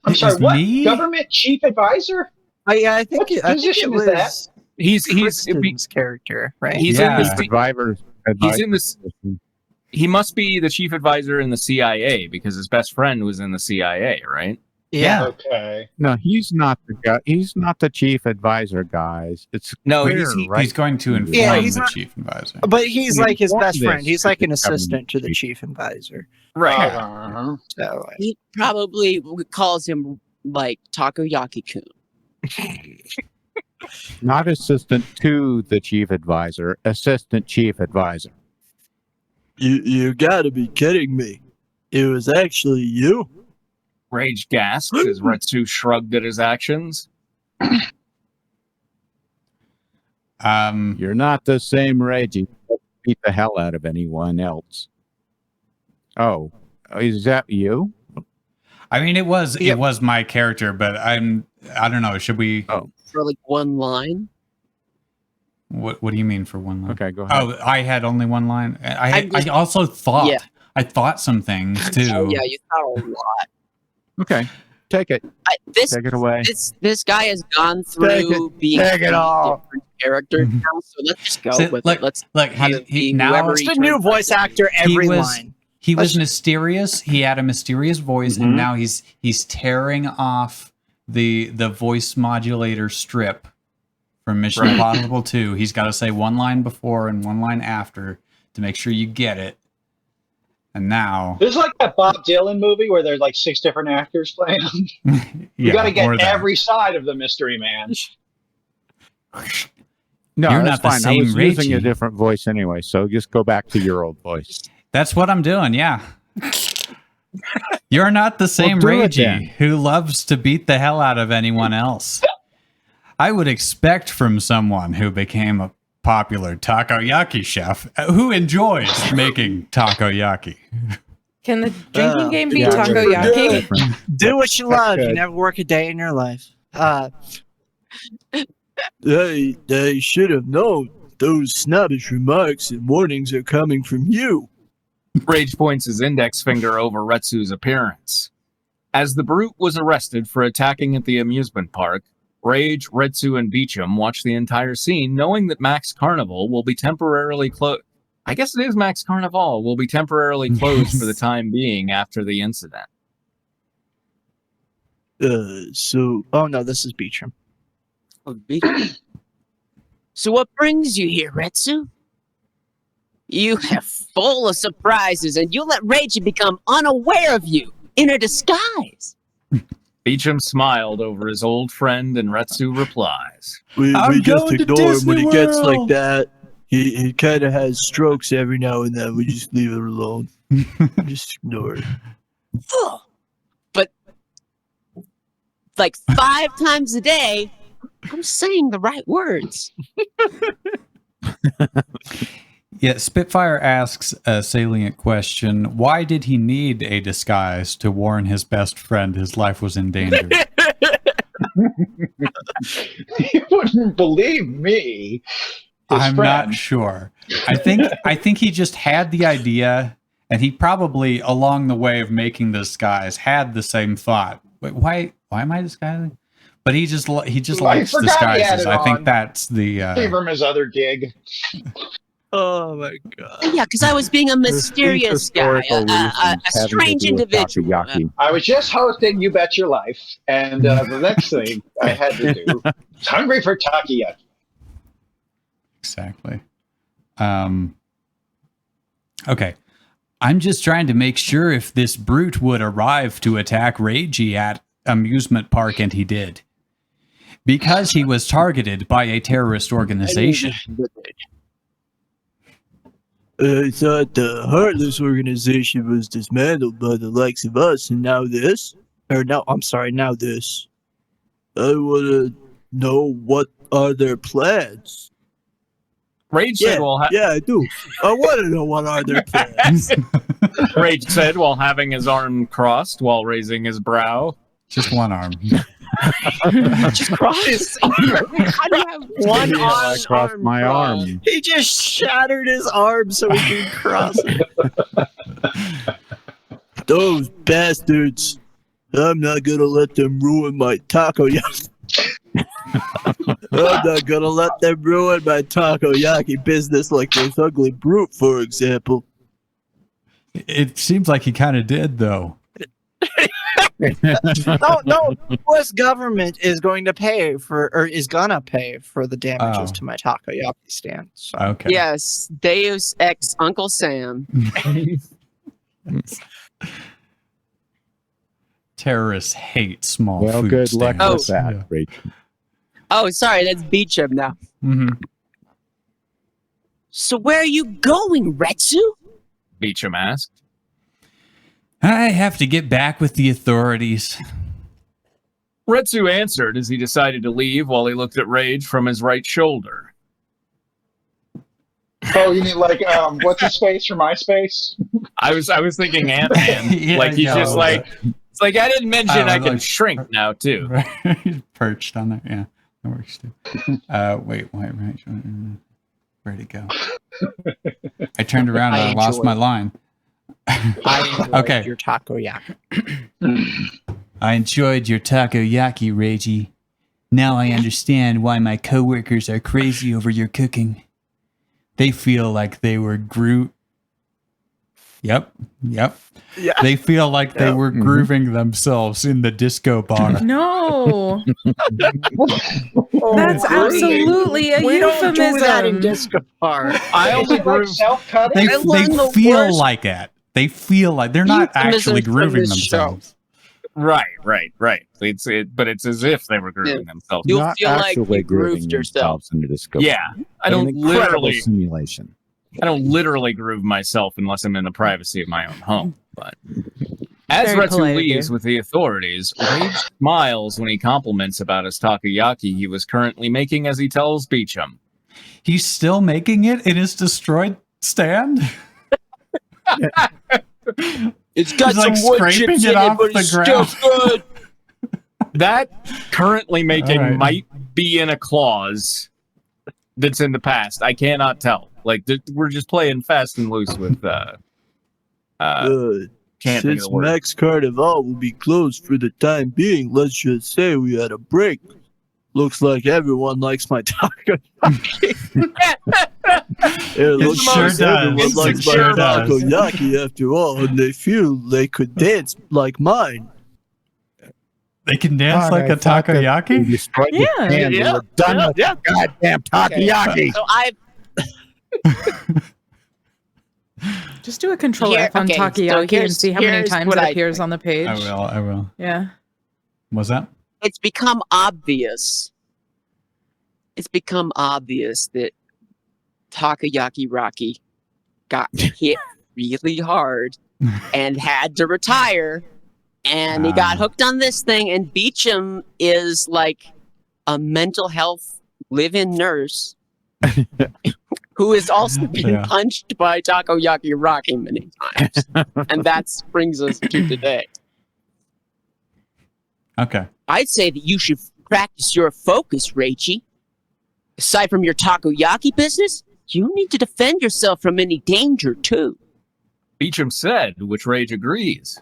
I'm sorry, Is what? me? Government chief advisor? I think What it position is that? He's Kristen's character, right? he's Yeah. in The the survivors. he's in this. He must be the chief advisor in the CIA because his best friend was in the CIA, right? Yeah. Okay. No, he's not the guy. He's not the chief advisor, guys. It's No, clear, he's- right? He's going to inform Yeah, he's the not- chief advisor. But he's You like his want best friend. this He's like an to the government assistant to the chief. chief advisor. Right. Uh-huh. So He probably calls him like Takoyaki-kun. Not assistant to the chief advisor, assistant chief advisor. You gotta be kidding me. It was actually you? Rage gasped as Retsu shrugged at his actions. You're not the same raging. Beat the hell out of anyone else. Oh, is that you? I mean, it was my character, but I don't know. Should we? For like one line. What do you mean for one line? Okay, go ahead. Oh, I had only one line. I'm just- I also thought. Yeah. I thought some things too. Oh, yeah, you thought a lot. Okay, take it. This Take it away. this guy has gone through being Take it a all. different character now, so let's just go So, with look, it. Let's Look, have he, it he be now whoever it's he the new turns voice out. actor every line. He was mysterious. He had a mysterious voice, and now he's tearing off the voice modulator strip from Mission Impossible 2. He's got to say one line before and one line after to make sure you get it. And now, This is like that Bob Dylan movie where there's like 6 different actors playing him. You got to or get that. every side of the mystery man. No, You're that's not the fine. I same was using a Reggie. different voice anyway, so just go back to your old voice. That's what I'm doing. Yeah. You're not the same do it Reggie then. who loves to beat the hell out of anyone else. I would expect from someone who became a popular takoyaki chef who enjoys making takoyaki. Can the drinking game be yeah, takoyaki? Different. Do what you love. You good. never work a day in your life. I should have known. Those snobbish remarks and warnings are coming from you. Rage points his index finger over Retsu's appearance. As the brute was arrested for attacking at the amusement park, Rage, Retsu, and Beecham watch the entire scene, knowing that Max Carnival will be temporarily closed. I guess it is Max Carnival will be temporarily closed for the time being after the incident. So Oh no, this is Beecham. So what brings you here, Retsu? You have full of surprises, and you let Reggie become unaware of you in a disguise. Beecham smiled over his old friend, and Retsu replies. we I'm just going to ignore him when he Disney gets like World. that. He kind of has strokes every now and then. We just leave it alone. Just ignore it. Ugh. But like 5 times a day, I'm saying the right words. Yeah, Spitfire asks a salient question. Why did he need a disguise to warn his best friend his life was in danger? You wouldn't believe me. His I'm friend. not sure. I think he just had the idea, and he probably, along the way of making the disguise, had the same thought. Wait, why am I disguising? But he just I likes forgot he had disguises. it I think on. that's the Gave him his other gig. Oh my god. Yeah, because I was being a mysterious guy, historical a reasons having strange to do with individual. takoyaki. I was just hosting You Bet Your Life, and the next thing I had to do was hungry for takoyaki. exactly. Okay. I'm just trying to make sure if this brute would arrive to attack Reiji at amusement park, and he did. Because he was targeted by a terrorist organization. I thought the Heartless organization was dismantled by the likes of us, and now this? Or no, I'm sorry, now this. I want to know what are their plans. Rage said while Yeah, I do. I want to know what are their plans. Rage said while having his arm crossed while raising his brow. Just one arm. Just cross his arm. How do you have one arm? I crossed my arm. He just shattered his arm so he could cross it. Those bastards. I'm not going to let them ruin my takoyaki. I'm not going to let them ruin my takoyaki business like this ugly brute, for example. It seems like he kind of did, though. No, the U.S. government is going to pay for, or is gonna pay for the damages to my takoyaki stand. So. Okay. Yes, Deus ex Uncle Sam. Terrorists hate small Well, food good luck stands. with that, Yeah. Rachel. Oh, sorry, that's Beecham now. Mm-hmm. So where are you going, Retsu? Beecham asked. I have to get back with the authorities. Retsu answered as he decided to leave while he looked at Rage from his right shoulder. Oh, you mean like what's his space for MySpace? I was thinking Ant-Man. Yeah, like he's no, just like it's like I didn't mention I can like- shrink now too. He's perched on there. Yeah, that works too. Wait, right. Where'd it go? I turned around and I lost my line. I enjoyed Okay. your takoyaki. I enjoyed your takoyaki, Reiji. Now I understand why my coworkers are crazy over your cooking. They feel like they were Yep. Yeah. They feel like they were grooving themselves in the disco bar. No. That's absolutely a We don't do that in euphemism. disco bar. I only Like groove. self-cutting? They I learned the feel worst like it. They feel like they're not euphemisms actually from grooving this show. themselves. Right. But it's as if they were grooving themselves. You'll Not feel like actually you grooved grooving yourself. themselves into the scope. Yeah, I An don't incredible simulation. groove myself unless I'm in the privacy of my own home. But as Very Retsu polite of leaves you. with the authorities, Rage smiles when he compliments about his takoyaki he was currently making as he tells Beecham. He's still making it in his destroyed stand? It's got He's, like, some wood scraping chips it in it, off but the it's ground. still good. That currently making All right. might be in a clause that's in the past. I cannot tell. Like we're just playing fast and loose with can't think of Since the word. Max Carnival will be closed for the time being, let's just say we had a break. Looks like everyone likes my takoyaki. It looks sure like does. everyone It likes my sure does. takoyaki after all, and they feel they could dance like mine. They can dance God, like I a thought that we takoyaki? destroyed the Yeah. stand. We were done with the goddamn takoyaki. So I Just do a control Here- F on okay, so takoyaki and here's- see how many here's times what it I appears think. on the page. I will. Yeah. Was that? it's become obvious. It's become obvious that Takoyaki Rocky got hit really hard and had to retire. And he got hooked on this thing. And Beecham is like a mental health live-in nurse who has also been Yeah. punched by Takoyaki Rocky many times. And that brings us to today. Okay. I'd say that you should practice your focus, Reichi. Aside from your takoyaki business, you need to defend yourself from any danger, too. Beecham said, which Rage agrees.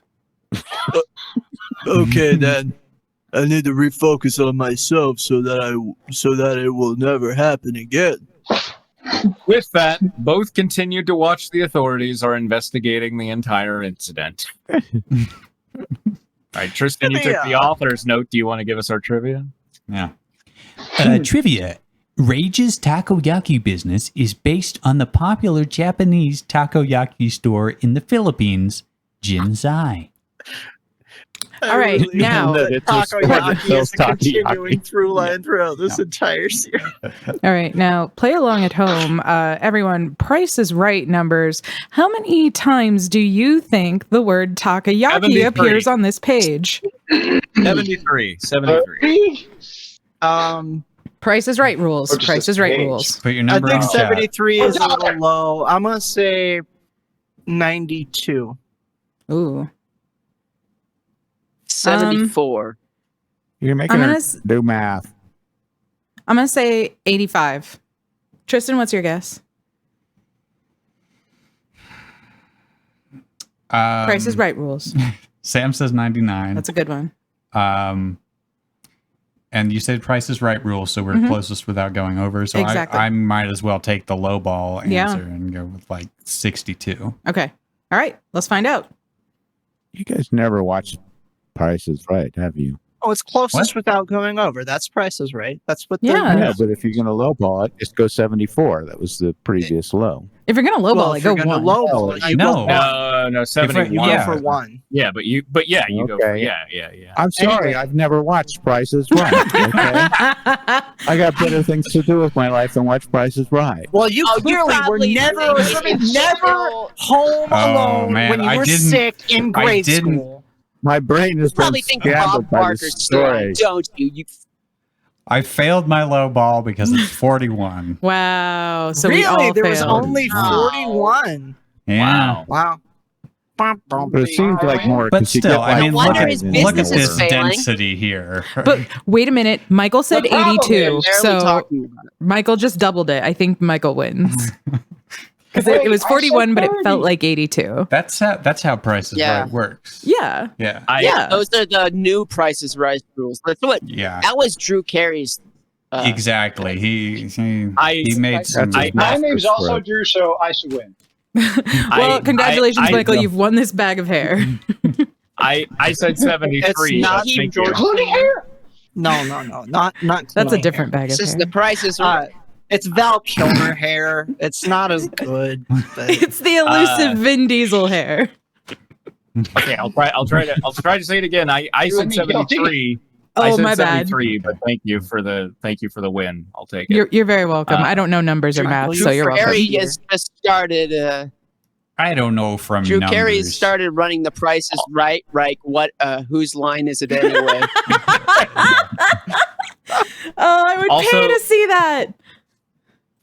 Okay then. I need to refocus on myself so that it will never happen again. With that, both continued to watch the authorities are investigating the entire incident. All right, Tristan, you took the author's note. Do you want to give us our trivia? Yeah. Trivia. Rage's takoyaki business is based on the popular Japanese takoyaki store in the Philippines, Jinsai. All right, now takoyaki is a continuing through line throughout this entire series. All right, now play along at home. Everyone, Price is Right numbers. How many times do you think the word takoyaki 73. appears on this page? 73. Price is Right rules. Or just Price a is Right page. rules. Put your I number think in chat. 73 is a little low. I'm gonna say 92. Ooh. 74. You're making I'm her gonna s- do math. I'm gonna say 85. Tristan, what's your guess? Price is Right rules. Sam says 99. That's a good one. And you said Price is Right rule, so we're Mhm. closest without going over. So Exactly. I might as well take the low ball answer Yeah. and go with like 62. Okay. All right. Let's find out. You guys never watched Price is Right, have you? Oh, it's closest without going over. That's Price is Right. That's what the Yeah. Yeah, but if you're going to lowball it, just go 74. That was the previous low. If you're gonna lowball Well, it, if go you're gonna one. lowball it, you No. go one. No, You 71. Yeah. go for one. Yeah, but you go for, Okay. yeah. I'm sorry, I've never watched Price is Right. Okay? I got better things to do with my life than watch Price is Right. Well, you Oh, you clearly were probably never think it's never so- home Oh, alone man, when you I were didn't- sick in I grade didn't- school. My brain has been Probably think scrambled Bob by Barker's this story, story. don't you? I failed my low ball because it's 41. Wow. So we really, all there was failed. only 41. Yeah. Wow. But it seems like more. But 'cause you still, get, I like, mean, wonder look his at business is this failing. density here. But wait a minute. Michael said The problem 82. is- Barely So talking about it. Michael just doubled it. I think Michael wins. Because it was Wait, I 41, said but it 30. felt like 82. That's how Price is Yeah. Right works. Yeah. Yeah. Yeah. Those are the new Price is Right rules. That's what. Yeah. That was Drew Carey's. Exactly. He I- made some. That's My name's also Drew, so I should win. Well, congratulations, I- Michael. You've won this bag of hair. I said 73. It's not but thank George you. Including hair. No, not. That's a Clooney different hair. bag This of is hair. the Price is Right. It's Val Kilmer hair. It's not as good. But It's the elusive Vin Diesel hair. Okay, I'll try to say it again. I said me guilty. 73. I Oh, said my bad. 73, but thank you for the win. I'll take it. You're very welcome. I don't know numbers or Drew- math, Drew so you're welcome. Carey has just started. I don't know from Drew numbers. Carey has started running the Price is Right. Right. What? Whose line is it anyway? Oh, I would Also- pay to see that.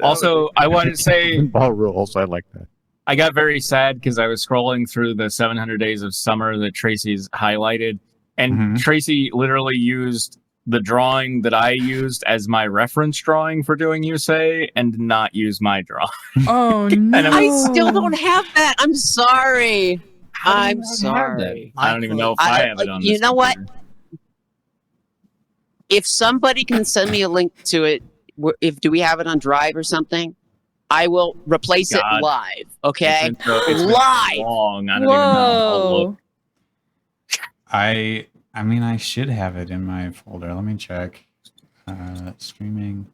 Also, I wanted to say Ball rules. I like that. I got very sad because I was scrolling through the 700 Days of Summer that Tracy's highlighted, and Mhm. Tracy literally used the drawing that I used as my reference drawing for doing You Say, and did not use my drawing. Oh, no. I still don't have that. I'm sorry. I'm Have that? sorry. I don't even know if I have it on. You this know what? computer. If somebody can send me a link to it, do we have it on Drive or something? I will replace it God. live. Okay, It's been so live. long. I don't even know. I'll look. Whoa. I mean, I should have it in my folder. Let me check. Streaming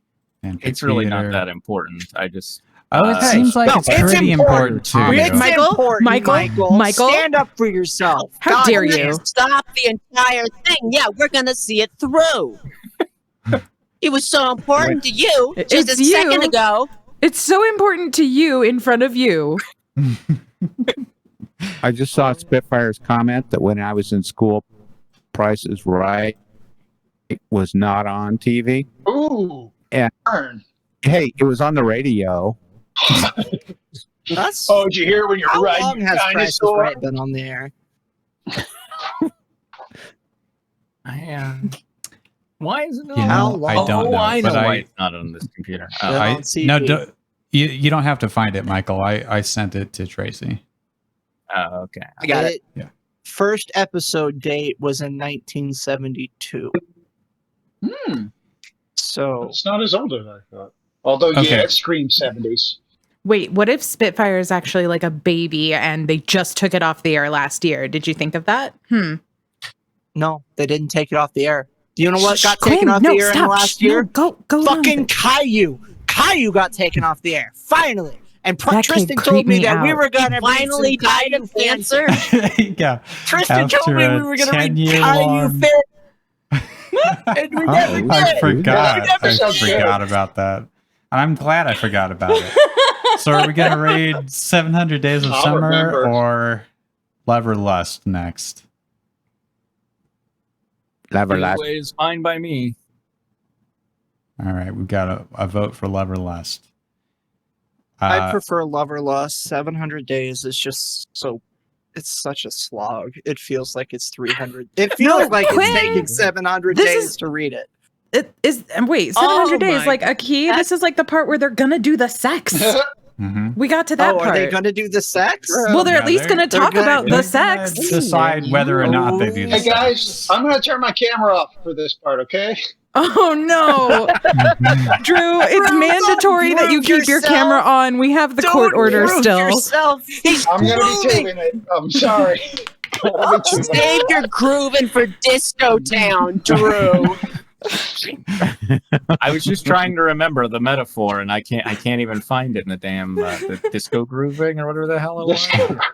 and It's really not computer. that important. I just Oh, it Hey, seems like no, it's it's pretty important, too. It's Michael, important, Michael? stand up for yourself. How God dare damn. you? Stop the entire thing. Yeah, we're gonna see it through. It was so important to you just It's a second you. ago. It's so important to you in front of you. I just saw Spitfire's comment that when I was in school, Price is Right was not on TV. Ooh. Yeah. Burn. Hey, it was on the radio. That's Oh, did you hear when you're how riding long your has Price is dinosaur? Right been on the air? Why is it not? You How know, I long? don't know. I know but why it's not on this computer. Yeah. I on TV. no, you don't have to find it, Michael. I sent it to Tracy. Oh, okay. I got it. It first episode date was in 1972. So It's not as old as I thought. Although, Okay. yeah, it screams 70s. Wait, what if Spitfire is actually like a baby and they just took it off the air last year? Did you think of that? no, they didn't take it off the air. Do you know what got Quinn, taken off no, the air in the stop. last No, year? go on Fucking with it. Caillou. Caillou got taken off the air. Finally. And That kid Tristan creeped told me me that we out. were going to Finally died of cancer. Yeah. Tristan told After me a we were going to read 10-year Caillou long- Fair. And we never did. I forgot. Yeah, that I episode's forgot about that. I'm glad I forgot about it. So are we going to read 700 Days of I'll Summer remember. or Love or Lust next? Love or Either Lust. way is fine by me. All right, we've got a vote for Love or Lust. I prefer Love or Lust. 700 Days is just so. It's such a slog. It feels like it's 300. It feels like Quinn, it's taking 700 this days is- to read it. It is. And wait, 700 Oh days, my- like a key. This is like the part where they're gonna do the sex. Mhm. We got to that Oh, part. are they going to do the sex? Well, they're Yeah, at least they're- going to they're talk gonna- about they're the sex. Decide whether or not they do Hey this. guys, I'm going to turn my camera off for this part, okay? Oh no, Drew! It's Drew, mandatory don't that you groove keep your yourself. camera on. We have the court order Groove still. yourself. I'm going to be tubing it. I'm sorry. I'll be tubing it. Save your grooving for Disco Town, Drew. I was just trying to remember the metaphor, and I can't even find it in the damn the disco grooving or whatever the hell it was.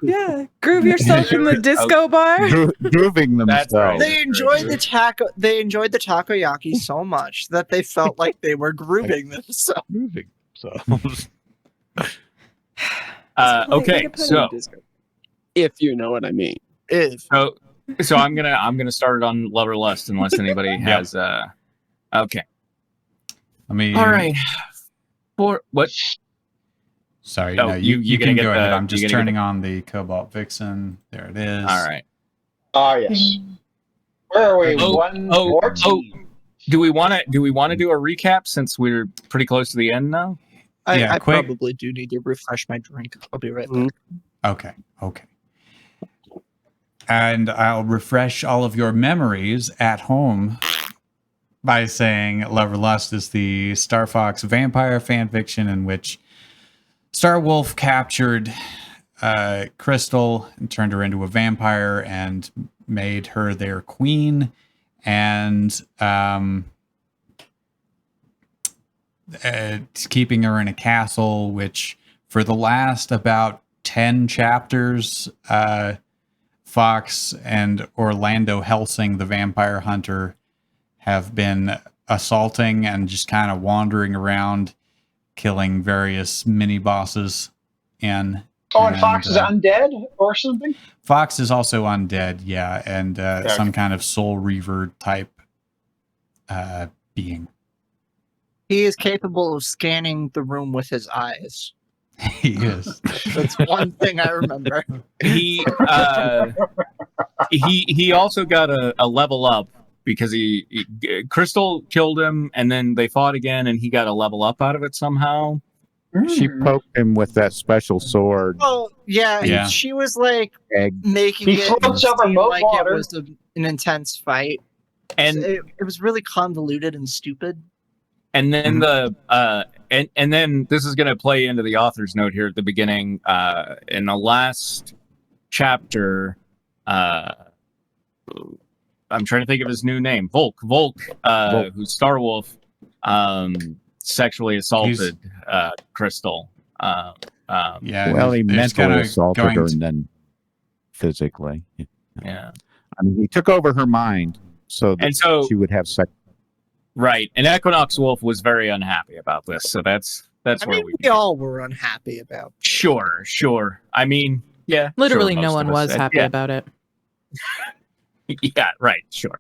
Yeah, groove yourself in the disco bar. Grooving That's right. themselves. They enjoyed the taco. They enjoyed the takoyaki so much that they felt like they were grooving themselves. Grooving themselves. Okay, so If you know what I mean. so I'm gonna start it on Love or Lust unless anybody has okay. Let me. All right. For what? Sorry, Oh, no, you you gonna can get go ahead. the- I'm you just gonna get turning on the Cobalt Vixen. There it is. All right. Ah, yes. Where are we? Oh, 114. Do we want to do a recap since we're pretty close to the end now? Yeah, I quick. probably do need to refresh my drink. I'll be right back. Okay. And I'll refresh all of your memories at home by saying Love or Lust is the Star Fox vampire fanfiction in which Starwolf captured Crystal and turned her into a vampire and made her their queen, and keeping her in a castle, which for the last about 10 chapters, Fox and Orlando Helsing, the vampire hunter, have been assaulting and just kind of wandering around, killing various mini bosses in. Oh, and Fox is undead or something? Fox is also undead, yeah, and some kind of soul reaver type being. He is capable of scanning the room with his eyes. He is. That's one thing I remember. He also got a level up because Crystal killed him, and then they fought again, and he got a level up out of it somehow. She poked him with that special sword. Oh, yeah. Yeah. She was like Egg. making He it floats over seem moat like water. it was an intense fight. And It was really convoluted and stupid. And then and then this is going to play into the author's note here at the beginning. In the last chapter, I'm trying to think of his new name, Volk, who's Starwolf, sexually assaulted Crystal. Yeah. Well, he it's mentally kinda assaulted going her to- and then physically. Yeah. I mean, he took over her mind so that And so she would have sex. right, and Equinox Wolf was very unhappy about this. So that's I where mean, we we all were unhappy about. sure. I mean, yeah, Literally, sure, no most one of us was said- happy yeah. about it. Yeah, right, sure.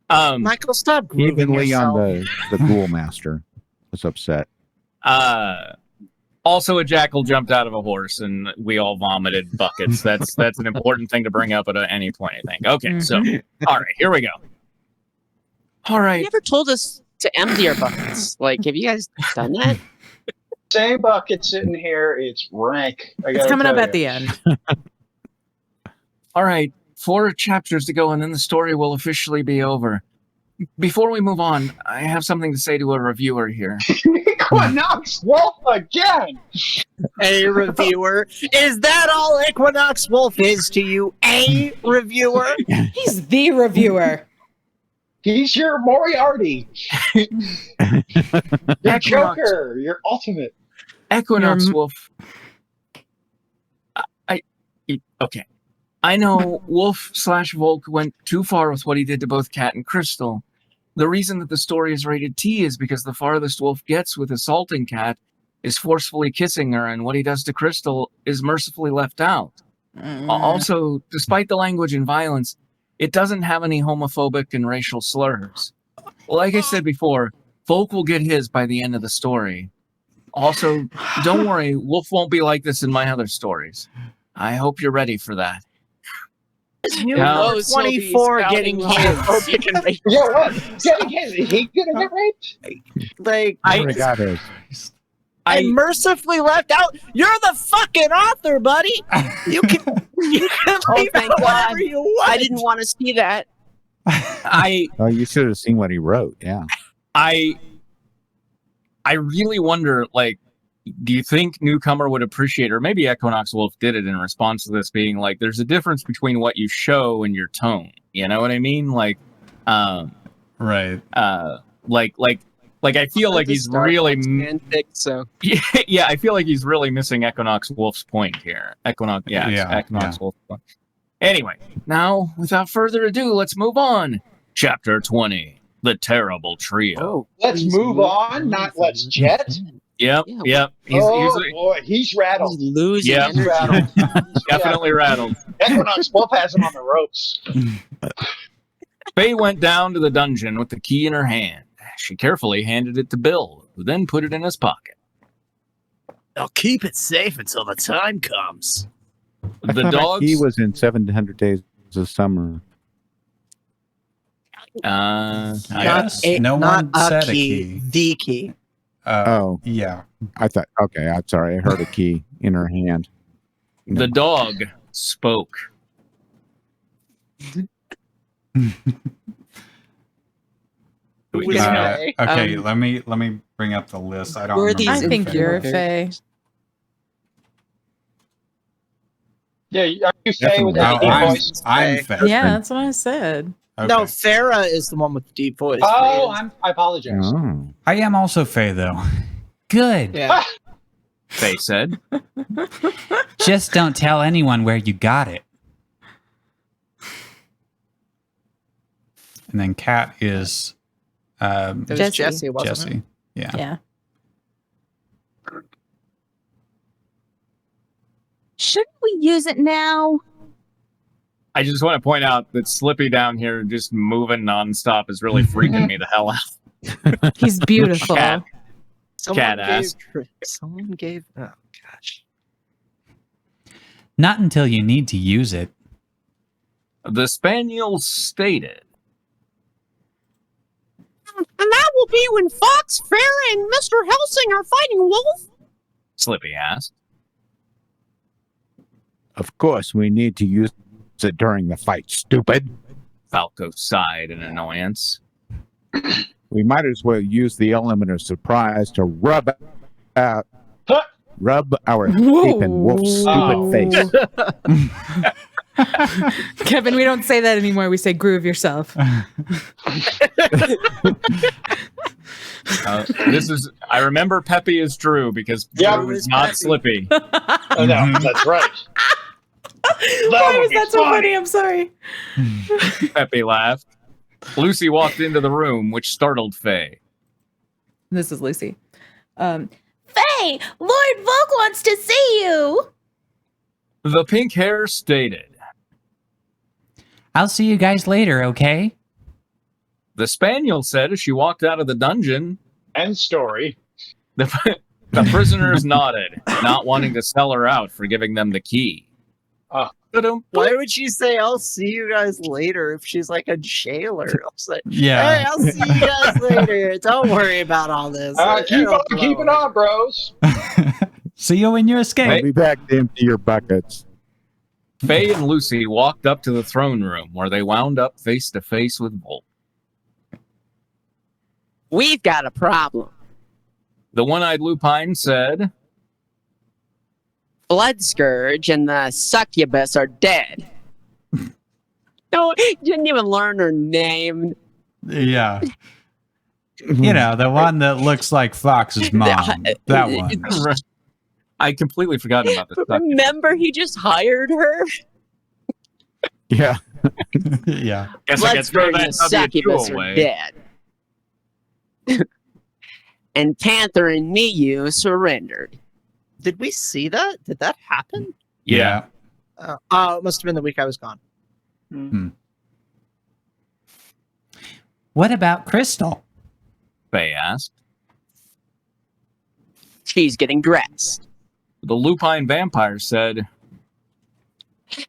Michael, stop grooving Even yourself. Leon, the ghoul master, was upset. Also, a jackal jumped out of a horse, and we all vomited buckets. That's an important thing to bring up at any point, I think. Okay, so all right, here we go. All You right, never told us to empty our buckets. Like, have you guys done that? Same bucket sitting here. It's rank. It's coming up at the end. all right. 4 chapters to go, and then the story will officially be over. Before we move on, I have something to say to a reviewer here. Equinox Wolf again! A reviewer? Is that all Equinox Wolf is to you? A reviewer? He's the reviewer. He's your Moriarty. Your Joker. Your ultimate. Equinox Wolf. Okay. I know Wolf/Volk went too far with what he did to both Cat and Crystal. The reason that the story is rated T is because the farthest Wolf gets with assaulting Cat is forcefully kissing her, and what he does to Crystal is mercifully left out. Also, despite the language and violence, it doesn't have any homophobic and racial slurs. Like I said before, Volk will get his by the end of the story. Also, don't worry, Wolf won't be like this in my other stories. I hope you're ready for that. You know, 24 getting his. Yeah, what? Getting his? Is he gonna get raped? Like, I mercifully left out. You're the fucking author, buddy. You can leave out whatever you want. I didn't want to see that. Oh, you should have seen what he wrote. Yeah. I really wonder, like, do you think Newcomer would appreciate, or maybe Equinox Wolf did it in response to this, being like, there's a difference between what you show and your tone. You know what I mean? Like, right. Like I feel like he's really so yeah, I feel like he's really missing Equinox Wolf's point here. Equinox Wolf. Anyway, now without further ado, let's move on. Chapter 20: The Terrible Trio. Oh, let's move on, not let's jet. Yep. He's rattled. He's losing. Yep. He's rattled. Definitely rattled. Equinox Wolf has him on the ropes. Faye went down to the dungeon with the key in her hand. She carefully handed it to Bill, who then put it in his pocket. I'll keep it safe until the time comes. The dogs. He was in 700 Days of Summer. No one said a key. The key. Yeah. I thought. Okay, I'm sorry. I heard a key in her hand. The dog spoke. Okay, let me bring up the list. I don't. I think you're a Fae. Yeah, are you Fae with the deep voice? I'm Fae. Yeah, that's what I said. Okay. No, Farah is the one with the deep voice. Oh, I apologize. Oh. I am also Fae, though. Good. Yeah. Faye said. Just don't tell anyone where you got it. And then Cat is It was Jesse, wasn't it? Jesse. Yeah. Yeah. Shouldn't we use it now? I just want to point out that Slippy down here just moving nonstop is really freaking me the hell out. He's beautiful. Cat Someone ass. gave. Oh gosh. Not until you need to use it. The Spaniel stated. And that will be when Fox, Farah, and Mr. Helsing are fighting Wolf? Slippy asked. Of course, we need to use it during the fight, stupid. Falco sighed in annoyance. We might as well use the element of surprise to rub our escaping wolf's stupid face. Kevin, we don't say that anymore. We say groove yourself. I remember Peppy is Drew because Drew is not Peppy. Slippy. Oh, no, that's right. Why was that so funny? I'm sorry. Peppy laughed. Lucy walked into the room, which startled Faye. This is Lucy. Faye, Lord Volk wants to see you. The pink hair stated. I'll see you guys later, okay? The Spaniel said as she walked out of the dungeon. End story. The prisoners nodded, not wanting to sell her out for giving them the key. Why would she say, I'll see you guys later if she's like a jailer? I'll say, Yeah. hey, I'll see you guys later. Don't worry about all this. Keep it on, bros. See you when you escape. I'll be back to empty your buckets. Faye and Lucy walked up to the throne room where they wound up face to face with Volk. We've got a problem. The one-eyed lupine said, Blood Scourge and the succubus are dead. No, didn't even learn her name. Yeah. You know, the one that looks like Fox's mom. That one. I completely forgot about this. Remember, he just hired her? Yeah. Yeah. Guess I Blood can throw Scourge and the that succubus W2 are away. dead. And Panther and Miyu surrendered. Did we see that? Did that happen? Yeah. Oh, it must have been the week I was gone. What about Crystal? Faye asked. She's getting dressed. The lupine vampire said,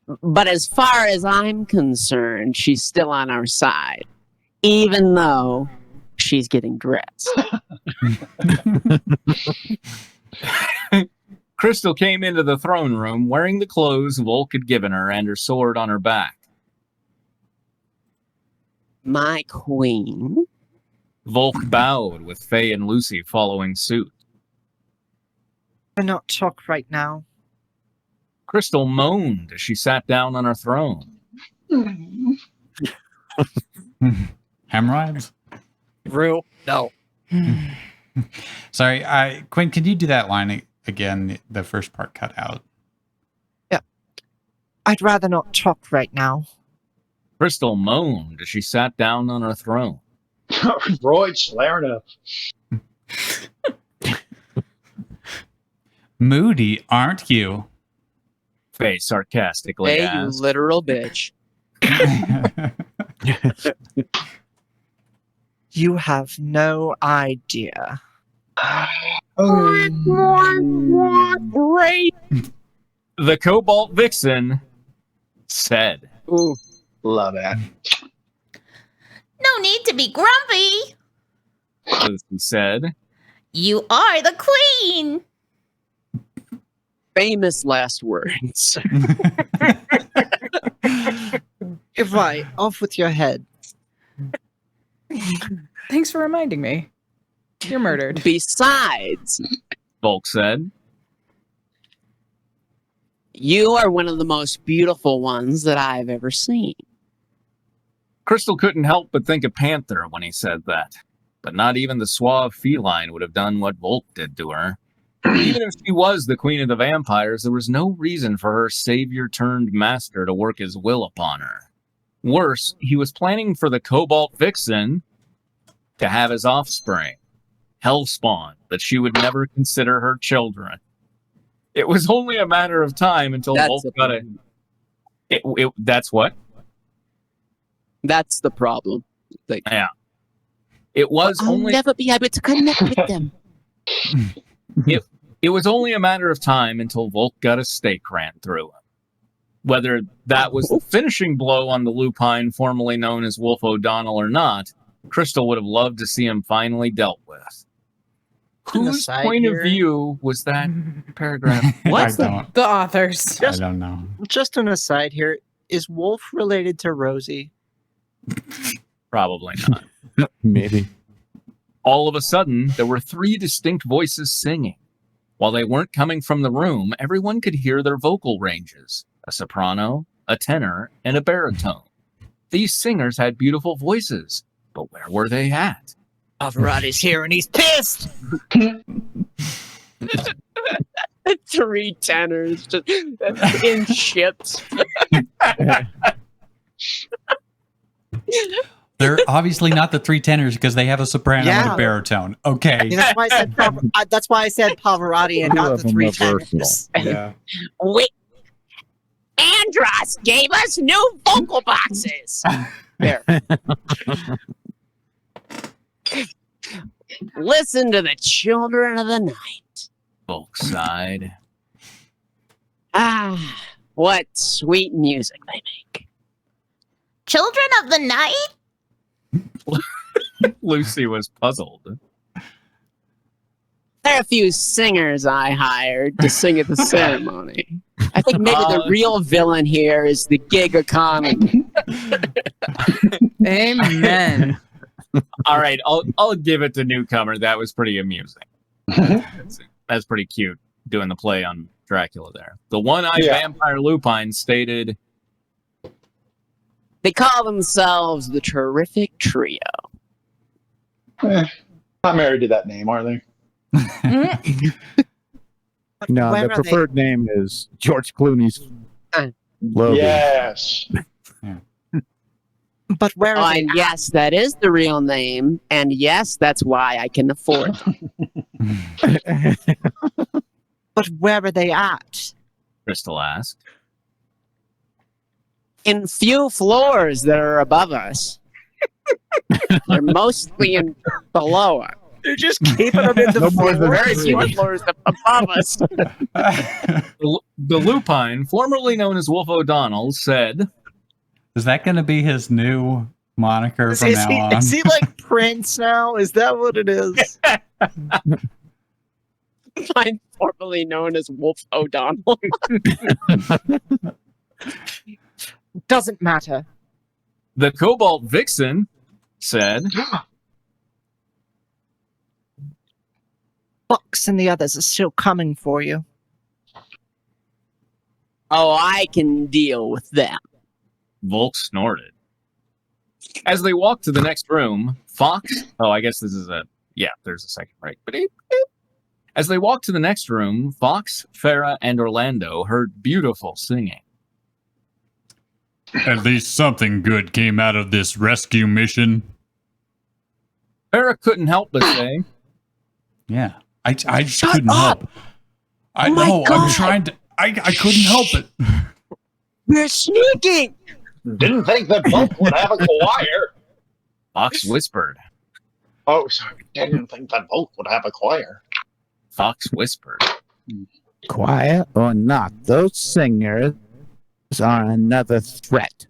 But as far as I'm concerned, she's still on our side, even though she's getting dressed. Crystal came into the throne room wearing the clothes Volk had given her and her sword on her back. My queen. Volk bowed with Faye and Lucy following suit. Cannot talk right now. Crystal moaned as she sat down on her throne. Hemorrhoids? Rue. No. Sorry, Quinn, could you do that line again? The first part cut out. Yeah. I'd rather not talk right now. Crystal moaned as she sat down on her throne. Royd's flaring up. Moody, aren't you? Faye sarcastically Hey, you asked. literal bitch. You have no idea. Great. The Cobalt Vixen said, Ooh. Love that. No need to be grumpy. Lucy said, You are the queen. Famous last words. You're right. Off with your head. Thanks for reminding me. You're murdered. Besides, Volk said, you are one of the most beautiful ones that I've ever seen. Crystal couldn't help but think of Panther when he said that. But not even the suave feline would have done what Volk did to her. Even if she was the queen of the vampires, there was no reason for her savior-turned-master to work his will upon her. Worse, he was planning for the Cobalt Vixen to have his offspring, Hellspawn, that she would never consider her children. It was only a matter of time until Volk got it. That's what? That's the problem. Like, Yeah. It was I'll only... never be able to connect with them. It was only a matter of time until Volk got a stake ran through him. Whether that was the finishing blow on the lupine formerly known as Wolf O'Donnell or not, Crystal would have loved to see him finally dealt with. Whose point of view was that paragraph? What's the authors? I don't know. Just an aside here. Is Wolf related to Rosie? Probably not. Maybe. All of a sudden, there were 3 distinct voices singing. While they weren't coming from the room, everyone could hear their vocal ranges. A soprano, a tenor, and a baritone. These singers had beautiful voices, but where were they at? Pavarotti's here and he's pissed! 3 tenors just in ships. They're obviously not the 3 tenors because they have a soprano and a baritone. Okay. Yeah, that's why I said Pavarotti and not the 3 tenors. Yeah. Wait. Andros gave us new vocal boxes. There. Listen to the children of the night. Volk sighed. Ah, what sweet music they make. Children of the night? Lucy was puzzled. There are a few singers I hired to sing at the ceremony. I think maybe the real villain here is the gig economy. Amen. All right, I'll give it to newcomer. That was pretty amusing. That's pretty cute doing the play on Dracula there. The one-eyed vampire lupine stated, They call themselves the Terrific Trio. Not married to that name, are they? No, Where the are they? preferred name is George Clooney's Logan. Yes. But where are they? And yes, that is the real name. And yes, that's why I can afford them. But where are they at? Crystal asked. In few floors that are above us. They're mostly below us. They're just keeping them in the No more than Very three. few floors above us. The lupine, formerly known as Wolf O'Donnell, said, Is that going to be his new moniker from now on? Is he like Prince now? Is that what it is? I'm formerly known as Wolf O'Donnell. Doesn't matter. the Cobalt Vixen said, Fox and the others are still coming for you. Oh, I can deal with them. Volk snorted. As they walked to the next room, Fox... Oh, I guess this is a... Yeah, there's a second break. But as they walked to the next room, Fox, Farah, and Orlando heard beautiful singing. At least something good came out of this rescue mission. Farah couldn't help but say, Yeah. I just Shut couldn't up! help. I Oh my know. I'm God. trying to. I couldn't help it. We're sneaking! Didn't think that Bulk would have a choir. Fox whispered. Oh, sorry. Didn't think that Bulk would have a choir. Fox whispered. Quiet or not, those singers are another threat.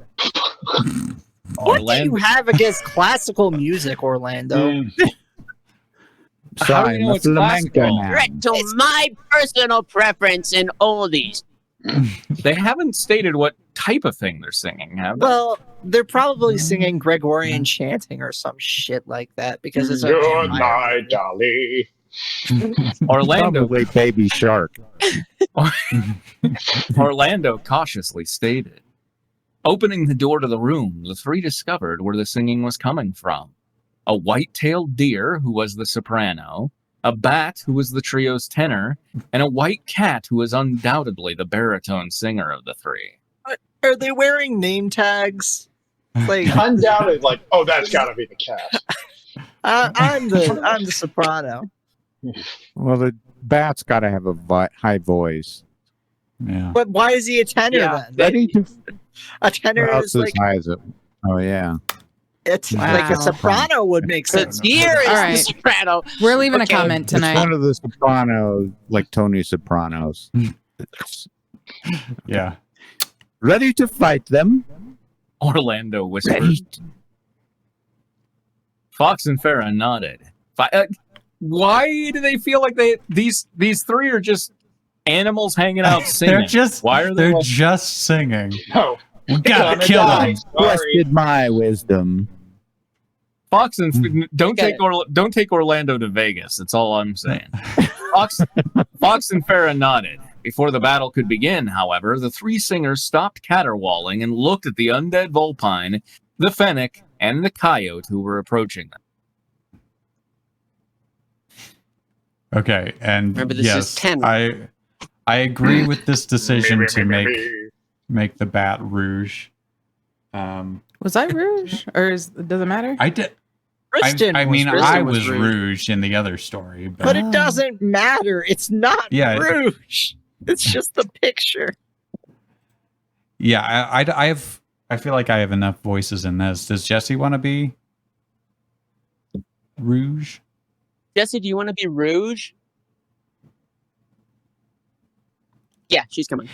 What do you have against classical music, Orlando? How do Sorry, you know I'm a it's flamenco classical? now. Direct to my personal preference in oldies. They haven't stated what type of thing they're singing, have they? Well, they're probably singing Gregorian chanting or some shit like that because it's a Good vampire. night, Dolly. Orlando Probably Baby Shark. Orlando cautiously stated. Opening the door to the room, the three discovered where the singing was coming from. A white-tailed deer, who was the soprano, a bat, who was the trio's tenor, and a white cat, who was undoubtedly the baritone singer of the three. Are they wearing name tags? Like Undoubtedly, like, oh, that's got to be the cat. I'm the soprano. Well, the bat's got to have a high voice. Yeah. But why is he a tenor Yeah, then? Ready to A tenor What else is as like high as it? Oh yeah. it's Wow. like a soprano would make The sense. deer is All the right. soprano. We're leaving Okay. a comment It's tonight. one of the Sopranos, like Tony Sopranos. Yeah. Ready to fight them? Orlando whispered. Ready. Fox and Farah nodded. Why do they feel like these three are just animals hanging out singing? They're just. Why are they? They're just singing. No. We gotta Gonna kill die. them. Sorry. Quested my wisdom. Fox and don't Get take Orlando to Vegas. That's all I'm saying. Fox and Farah nodded. Before the battle could begin, however, the three singers stopped caterwauling and looked at the undead vulpine, the fennec, and the coyote who were approaching them. Okay, and Remember, this is yes, 10. I agree with this decision to Me. make the bat rouge. Was I rouge, or does it matter? I did. Kristen I mean, was, I Kristen was rude. rouge in the other story, But but it doesn't matter. It's not Yeah. rouge. It's just the picture. yeah, I feel like I have enough voices in this. Does Jesse want to be rouge? Jesse, do you want to be Rouge? Yeah, she's coming.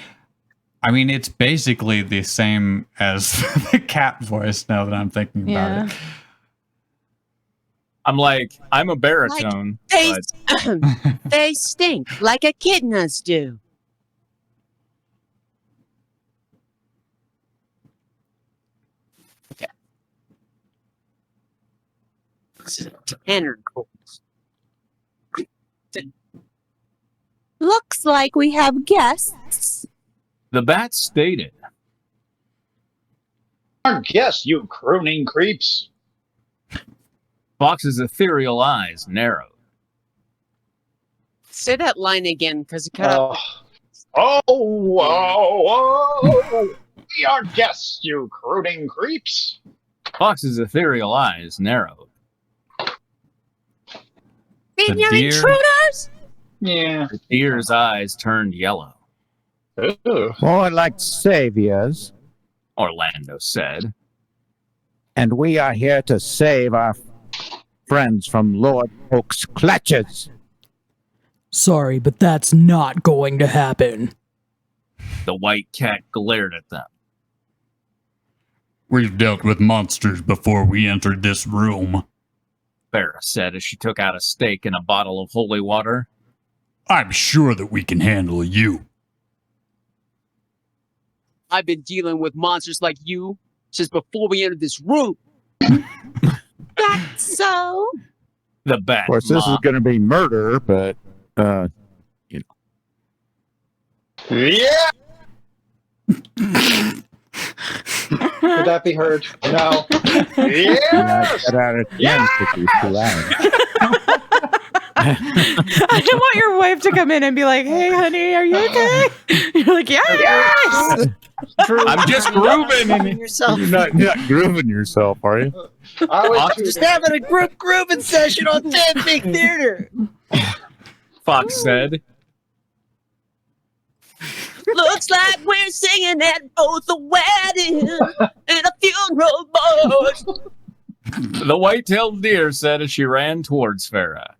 I mean, it's basically the same as the cat voice. Now that I'm thinking Yeah. about it. I'm a baritone. They, but they stink like echidnas do. Tentacles. Looks like we have guests. The bat stated. Our guests, you crooning creeps. Fox's ethereal eyes narrowed. Say that line again, because it cut out. We are guests, you crooning creeps. Fox's ethereal eyes narrowed. Being your deer- intruders? Yeah. The deer's eyes turned yellow. Ugh. More like saviors. Orlando said. And we are here to save our friends from Lord Oak's clutches. Sorry, but that's not going to happen. The white cat glared at them. We've dealt with monsters before we entered this room. Farrah said as she took out a steak and a bottle of holy water. I'm sure that we can handle you. I've been dealing with monsters like you since before we entered this room. That's so. The bat Of course, this is mocked. going to be murder, but, Yeah. Would that be heard? No. Yes. get out of 10 if you're too loud. I don't want your wife to come in and be like, "Hey, honey, are you okay?" You're like, "Yes." I'm just grooving. yourself. You're not grooving yourself, are you? I was Just having a group grooving session on Dead Big Theater. Fox said. Looks like we're singing at both a wedding and a funeral, boys. The white-tailed deer said as she ran towards Farrah.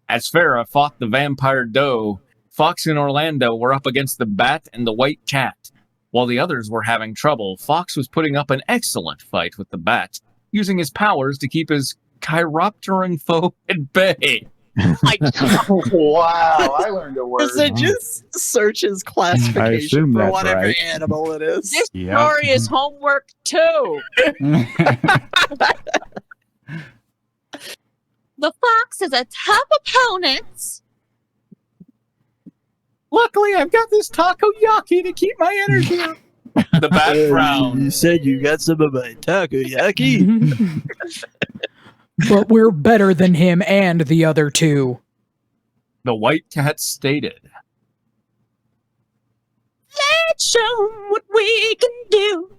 As Farrah fought the vampire doe, Fox and Orlando were up against the bat and the white cat. While the others were having trouble, Fox was putting up an excellent fight with the bat, using his powers to keep his chiropteran foe at bay. wow, I learned a word. Does it just search his classification assume for that's whatever right. animal it is? This Yeah. story is homework too. The fox is a tough opponent. Luckily, I've got this takoyaki to keep my energy up. The bat frowned. You said you got some of my takoyaki. But we're better than him and the other two. The white cat stated. Let's show 'em what we can do.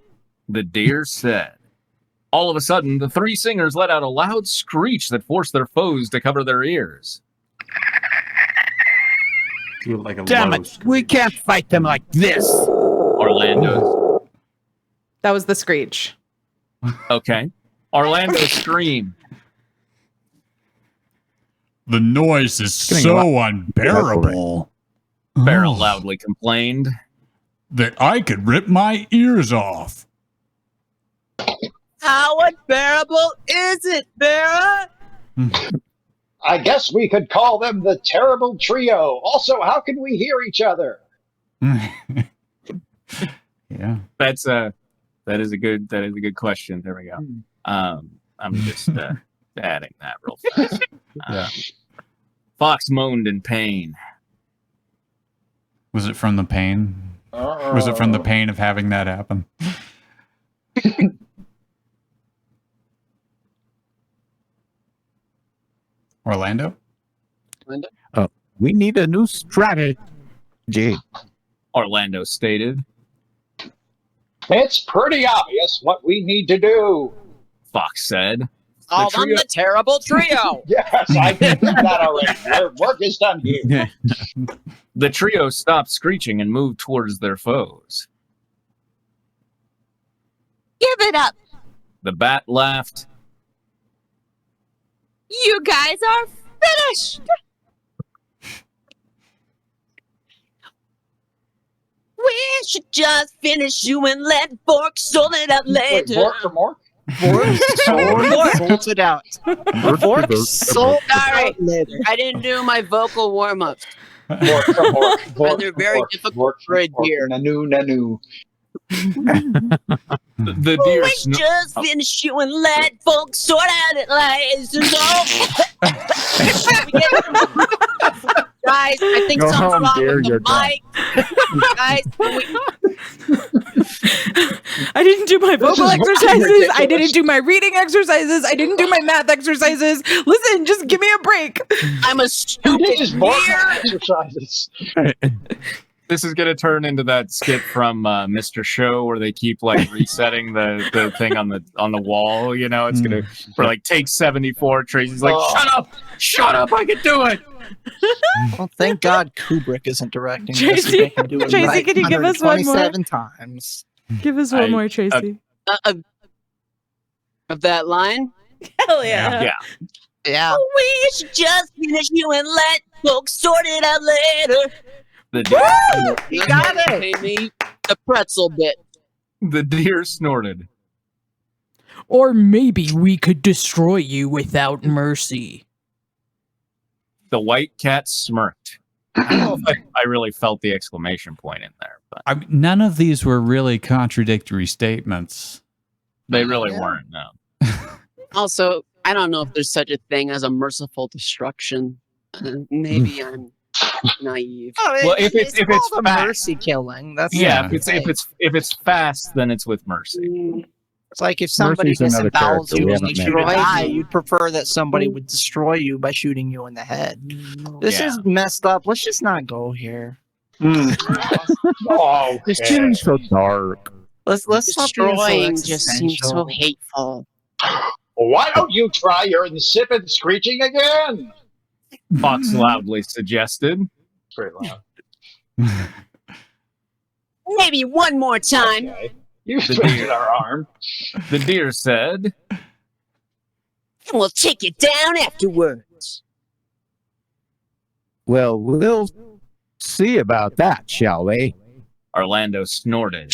The deer said. All of a sudden, the three singers let out a loud screech that forced their foes to cover their ears. Do like a Damn low it, scream. we can't fight them like this. Orlando. That was the screech. Okay. Orlando screamed. The noise is Getting so unbearable Farrah loudly complained. that I could rip my ears off. How unbearable is it, Farrah? I guess we could call them the Terrible Trio. Also, how can we hear each other? Yeah. That is a good question. There we go. I'm just adding that real fast. Yeah. Fox moaned in pain. Was it from the pain? Was it from the pain of having that happen? Orlando? We need a new strategy. Orlando stated. It's pretty obvious what we need to do. Fox said. Call them the Terrible Trio. Yes, I did that already. Their work is done here. The trio stopped screeching and moved towards their foes. Give it up. The bat laughed. You guys are finished. We should just finish you and let Fork sort it out Wait, later. Bork for more? Sold it out. Fork sold Sorry, out later. I didn't do my vocal warm-ups. Bork for more. And they're very difficult for a deer. Nanu, nanu. The deer We snort. just finished you and let folks sort out at last. And guys, I think Go something's home, wrong dear, with you're the done. mic. Guys, I didn't do my vocal is exercises. I ridiculous. didn't do my reading exercises. I didn't do my math exercises. Listen, just give me a break. I'm a Who stupid did his bark deer. exercises? This is gonna turn into that skit from Mr. Show where they keep like resetting the thing on the wall. You know, it's gonna for like take 74. Tracy's like, shut up, I can do it. Well, thank God Kubrick isn't directing this. Tracy- They can do it Tracy, right can you give us one more? 127 times. Give us one more, Tracy. Of that line. Hell yeah. Yeah. Yeah. We should just finish you and let folks sort it out later. The deer, You got it. Pay me the pretzel bit. The deer snorted. Or maybe we could destroy you without mercy. The white cat smirked. I don't know if I really felt the exclamation point in there, but None of these were really contradictory statements. they really weren't. No. Also, I don't know if there's such a thing as a merciful destruction. Maybe I'm naive. Oh, Well, if it's called a fast, mercy killing. That's yeah. the thing. If it's fast, then it's with mercy. It's like if somebody Mercy's another disembowels character you we and you haven't shoot met. an eye, you'd prefer that somebody would destroy you by shooting you in the head. This Yeah. is messed up. Let's just not go here. Oh, It's getting so dark. Let's stop being so Destroying just seems so existential. hateful. Why don't you try your insipid screeching again? Fox loudly suggested. Pretty loud. Maybe one more time. Okay. You twisted our arm. The deer said, And we'll take you down afterwards. Well, we'll see about that, shall we? Orlando snorted.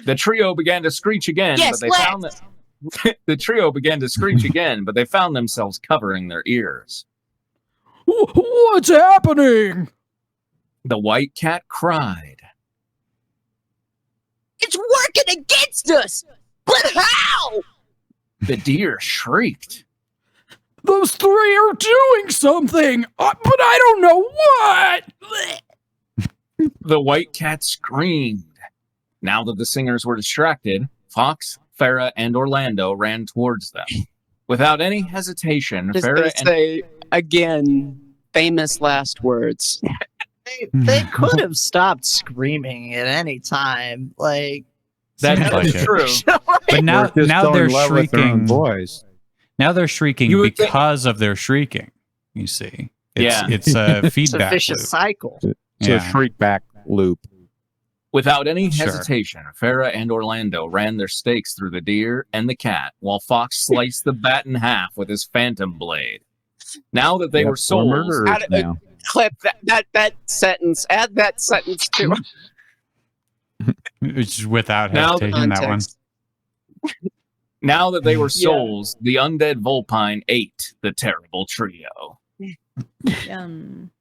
The trio began to screech again, Yes, but they found that the trio began to screech again, but they found themselves covering their ears. What's happening? The white cat cried. It's working against us. But how? The deer shrieked. Those three are doing something, but I don't know what. The white cat screamed. Now that the singers were distracted, Fox, Farrah, and Orlando ran towards them. Without any hesitation, Just Farrah gonna and say again, famous last words. They could have stopped screaming at any time. Like that Seems like is it. true. But now, Or just now so they're in love with their own shrieking. voice. Now they're shrieking You would think- because of their shrieking. You see, Yeah. it's a it's a feedback vicious loop. cycle. It's a shriek back loop. Without any Sure. hesitation, Farrah and Orlando ran their stakes through the deer and the cat, while Fox sliced the bat in half with his phantom blade. Now that they Yep, were we're souls, murderers How to- now. Clip that sentence. Add that sentence to It's without Now- hesitation. That one. context. now that they were Yeah. souls, the undead Vulpine ate the terrible trio. Yum.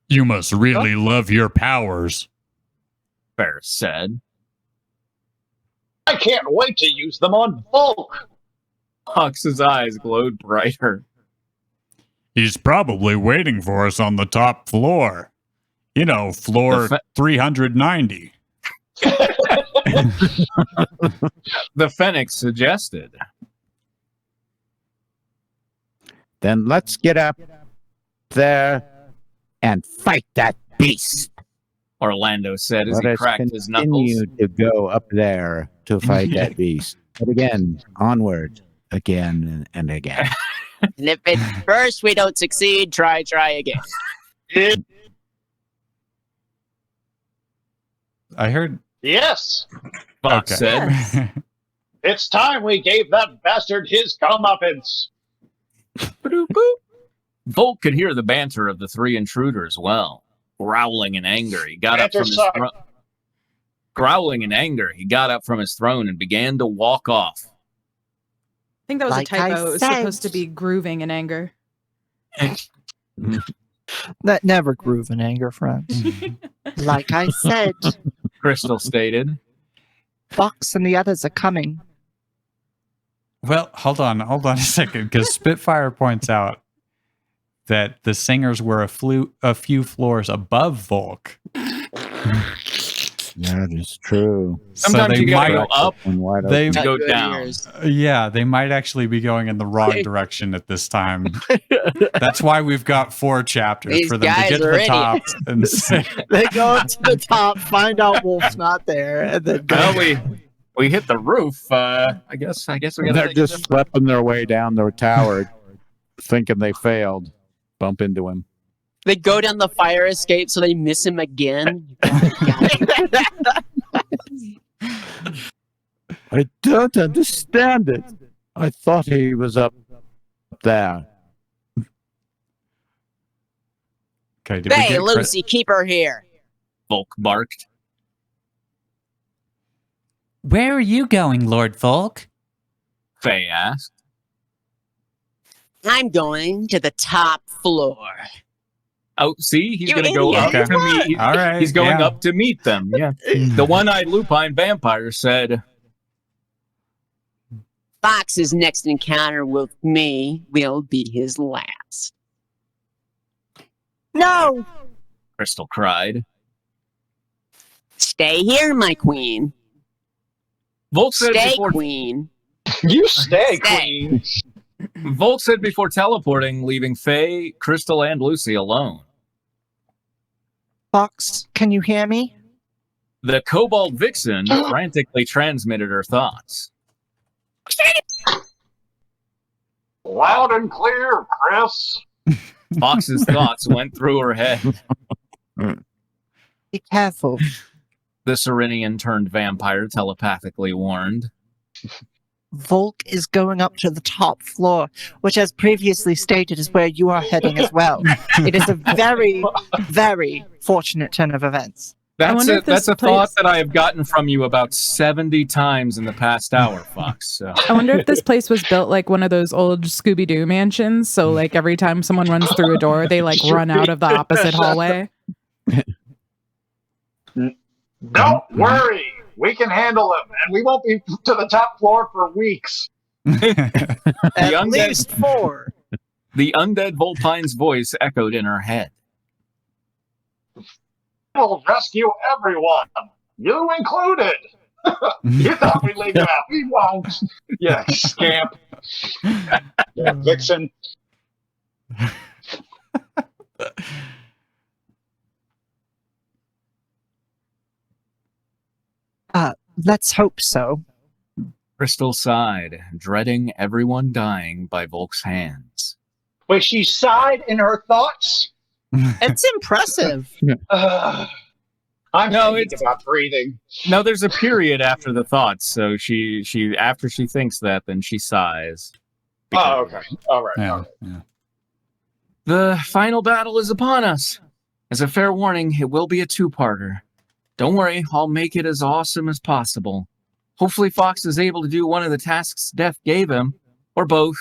You must really love your powers. Ferris said. I can't wait to use them on Volk. Fox's eyes glowed brighter. He's probably waiting for us on the top floor. You know, floor The 390. The Phoenix suggested. Then let's get up there and fight that beast. Orlando said as Let he us cracked his knuckles. continue to go up there to fight that beast. But again, onward, again and again. And if at first we don't succeed, try again. I heard. Yes, Fox Okay. said. it's time we gave that bastard his comeuppance. Volk could hear the banter of the three intruders well. Growling in anger, he got up from his Banter throne. Growling in anger, he got up from his throne and began to walk off. I think that was Like a I typo. It was said. supposed to be grooving in anger. That never groove in anger, friends. Like I said, Crystal stated. Fox and the others are coming. Well, hold on a second, because Spitfire points out that the singers were a few floors above Volk. That is true. Sometimes you gotta go up They to go down. Yeah, they might actually be going in the wrong direction at this time. That's why we've got 4 chapters These for them to guys get to are the top idiots. and say, They go to the top, find out Wolf's not there, and then go. Well, we hit the roof. I guess we gotta. They're just schlepping their way down the tower, thinking they failed. Bump into him. They go down the fire escape so they miss him again. I don't understand it. I thought he was up there. Okay, did we Hey, get Lucy, keep her here. Volk barked. Where are you going, Lord Volk? Faye asked. I'm going to the top floor. Oh, see, he's You going to go idiot. up to meet. All right, He's going yeah. up to meet them. Yeah. The one-eyed lupine vampire said, Fox's next encounter with me will be his last. No! Crystal cried. Stay here, my queen. Volk said Stay, before queen. You stay, Stay. queen. Volk said before teleporting, leaving Faye, Crystal, and Lucy alone. Fox, can you hear me? The Cobalt Vixen frantically transmitted her thoughts. Loud and clear, Chris. Fox's thoughts went through her head. Be careful. The Serenian turned vampire telepathically warned. Volk is going up to the top floor, which, as previously stated, is where you are heading as well. It is a very, very fortunate turn of events. That's a thought that I have gotten from you about 70 times in the past hour, Fox. So. I wonder if this place was built like one of those old Scooby-Doo mansions. So like every time someone runs through a door, they like run out of the opposite hallway. Don't worry. We can handle him, and we won't be to the top floor for weeks. At least 4. The undead Volpine's voice echoed in her head. We'll rescue everyone, you included. You thought we'd leave you out. We won't. Yeah, scamp. Yeah, vixen. Let's hope so. Crystal sighed, dreading everyone dying by Volk's hands. Wait, she sighed in her thoughts? It's impressive. I'm thinking about breathing. No, there's a period after the thoughts, so she after she thinks that, then she sighs. Oh, okay. All right. Yeah, All right. yeah. The final battle is upon us. As a fair warning, it will be a 2-parter. Don't worry, I'll make it as awesome as possible. Hopefully Fox is able to do one of the tasks Death gave him, or both.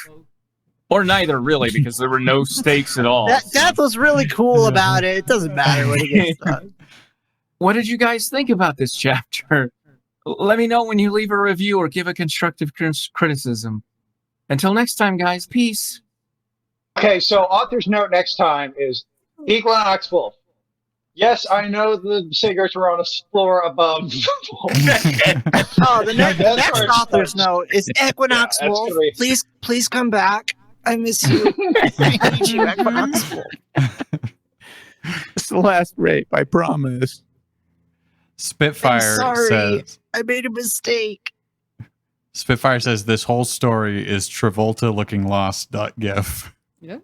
Or neither, really, because there were no stakes at all. Death was really cool about it. It doesn't matter when he gets done. What did you guys think about this chapter? Let me know when you leave a review or give a constructive criticism. Until next time, guys, peace. Okay, so author's note next time is Equinox Wolf. Yes, I know the singers were on a floor above. Oh, the next author's note is Equinox Yeah, Wolf. Please come back. I miss you. I need you, Equinox Wolf. It's the last rape, I promise. Spitfire sorry. says, I made a mistake. Spitfire says this whole story is Travolta looking lost.gif. Yeah.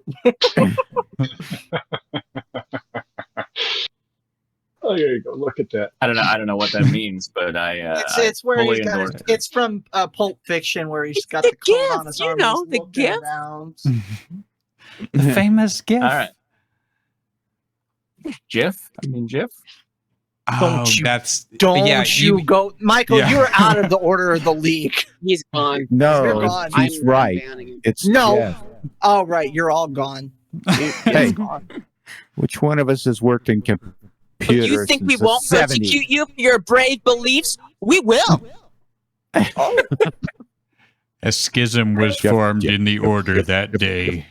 Oh, there you go. Look at that. I don't know what that means, but It's where fully he's got endorse his, it. it's from Pulp Fiction where he's got the the cone gift, on his you arm. know, he's the looking gift. around. The famous gif. All right. GIF? I mean GIF? Oh, Don't you- that's Don't yeah, you go, Michael? Yeah. You're out of the order of the league. He's gone. No, You're gone. he's I'm right. banning him. It's No. Jeff. All right, you're all gone. Hey, It's gone. Which one of us has worked in computers? But you think we since the won't 70s? persecute you for your brave beliefs? We will. A schism was formed in the order that day.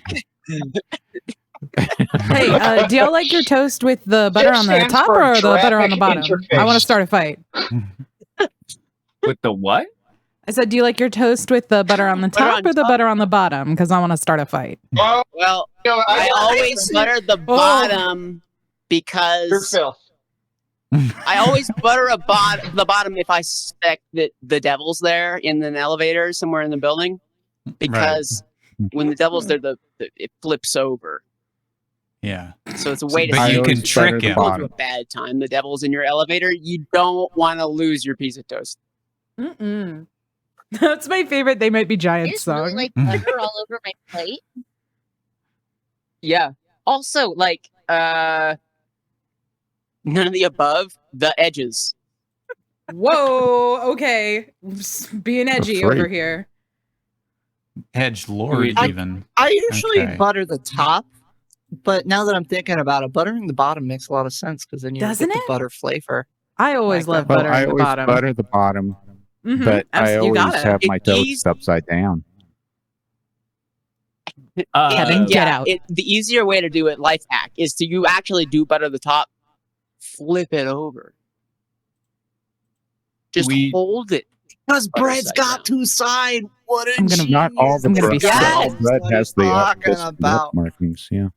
Hey, do y'all like your toast with the butter on the stands top for or the butter on the graphic bottom? I want to interface. start a fight. With the what? I said, do you like your toast with the butter on the Butter top on or the top. butter on the bottom? Because I want to start a fight. Well, Well, you know, I always butter the bottom You're because filth. I always butter the bottom if I suspect that the devil's there in an elevator somewhere in the building. Because when the devil's there, it flips over. Yeah. So it's a way to But I you always can butter trick the him. go to a bottom. bad time. The devil's in your elevator. You don't want to lose your piece of toast. Mm-mm. That's my favorite They Might Be I Giants just song. really like butter all over my plate. Yeah. Also, like, none of the above, the edges. Whoa, okay. Being edgy free. over here. Edge Lord, I- even. I usually Okay. butter the top, but now that I'm thinking about it, buttering the bottom makes a lot of sense because then you Doesn't get the it? butter flavor. I always Like love that. Well, buttering I the always bottom. butter the bottom, Mhm. but I You always gotta. have my It's toast easy. upside down. Kevin, get yeah, out. the easier way to do it, life hack, is to you actually do butter the top, flip it over. Just We- hold it. Because Butter bread's side got down. two sides. What a I'm gonna- Not all the I'm gonna bread, be not sad. all Yes, bread what has he's the talking this about. markings. Yeah.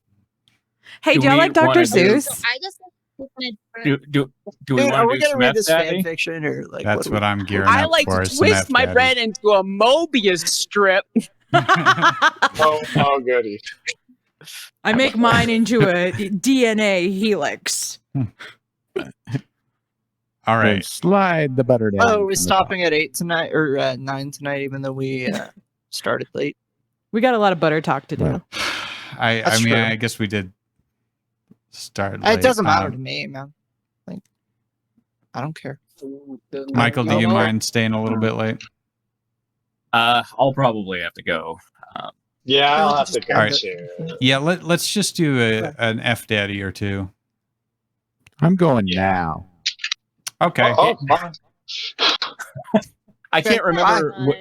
Hey, Do do y'all we like Dr. wanna do- Seuss? So I just wanted Do we Dude, are want we to do gonna read some this F fan Daddy? fiction or like? That's what what are I'm gearing I up like for. to some twist my F-Daddy. bread into a Mobius strip. Oh, goody. I make mine into a DNA helix. All Then right. slide the butter down. Oh, from we're the stopping at 8 tonight or 9 tonight, even though we started late. We got a lot of butter talk to do. Right. I That's mean, true. I guess we did start. It late. doesn't matter to me, man. Like, I don't care. Michael, do you Oh. mind staying a little bit late? I'll probably have to go. Yeah, I'll have to Just go Alright. too. Yeah, let's just do an F Daddy or two. I'm going now. Okay. Oh, fine. I can't remember fun. We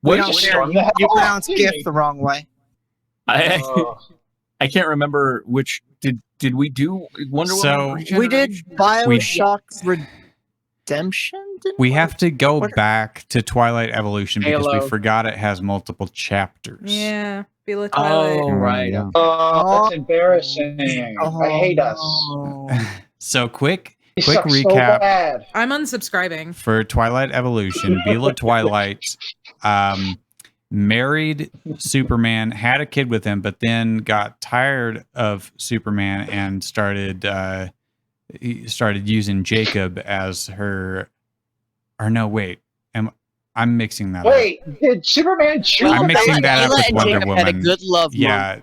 what don't care. Storm the hell You off, pronounce didn't gift you? the wrong way. Oh. I can't remember which did we do Wonder So- Woman? We did Regeneration? Bioshock Redemption, didn't We have to go What- back to Twilight Evolution because we Halo. forgot it has multiple chapters. Yeah, Bella Twilight. Oh right. Yeah. Oh, that's embarrassing. I hate us. no. So quick We quick suck so recap bad. I'm unsubscribing. for Twilight Evolution. Bella Twilight married Superman, had a kid with him, but then got tired of Superman and started using Jacob as her. Or no, wait, I'm mixing that up. Wait, did Superman shoot I'm mixing that up Bella with and Wonder Jacob had a Woman. good love month. Yeah,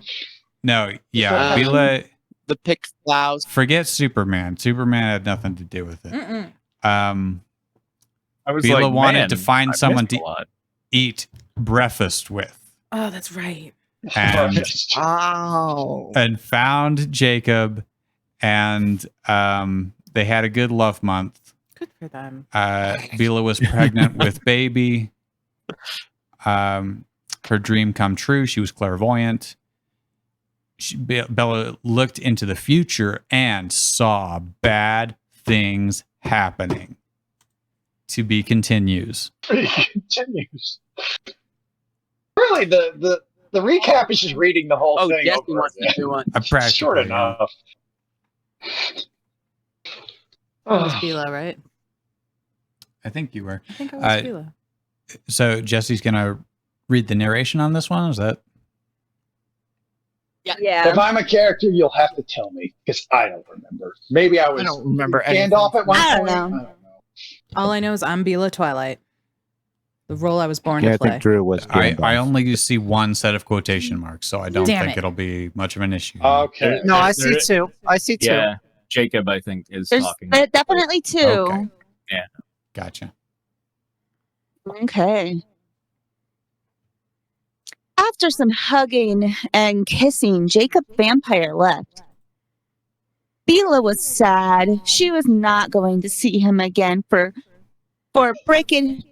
no, yeah, Um, Bella. The pick flowers. Forget Superman. Superman had nothing to do with it. Mm-mm. I was Bella like, wanted man, to find I someone missed a to lot. eat breakfast with, Oh, that's right. and Oh. found Jacob, and they had a good love month. Good for them. Bella was pregnant with baby. Her dream come true. She was clairvoyant. Bella looked into the future and saw bad things happening. To be continues. continues. Really, the recap is just reading the whole Oh, thing. Jesse over wants again. to do one. Practically, Short yeah. enough. I was Bella, right? I think you were. I think I was Bella. So Jesse's gonna read the narration on this one. Is that? Yeah. If I'm a character, you'll have to tell me because I don't remember. Maybe I was I don't remember anything. Gandalf at one I don't point. know. I don't know. All I know is I'm Bella Twilight. The role I was born Yeah, to I play. think Drew was. I Gandalf. only see one set of quotation marks, so I don't Damn think it. it'll be much of an issue. Okay. No, I There- see two. I see two. Yeah, Jacob, I think, is There's talking. definitely two. Okay. Gotcha. Okay. After some hugging and kissing, Jacob Vampire left. Bila was sad. She was not going to see him again for breaking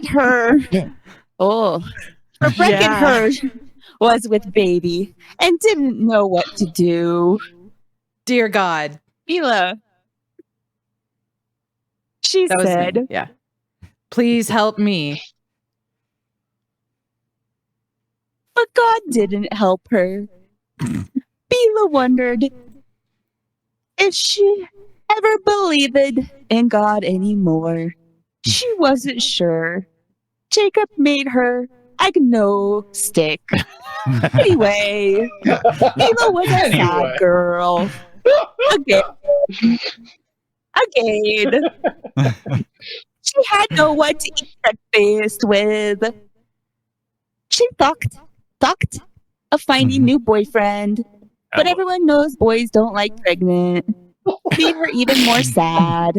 her was with baby and didn't know what to do. Dear God. Bila. She That was me. said, Yeah. Please help me. but God didn't help her. Bila wondered if she ever believed in God anymore. She wasn't sure. Jacob made her agnostic. Anyway, Bila was a sad girl. Again. She had no one to eat breakfast with. She thought of finding new boyfriend, but everyone knows boys don't like pregnant. Made her even more sad.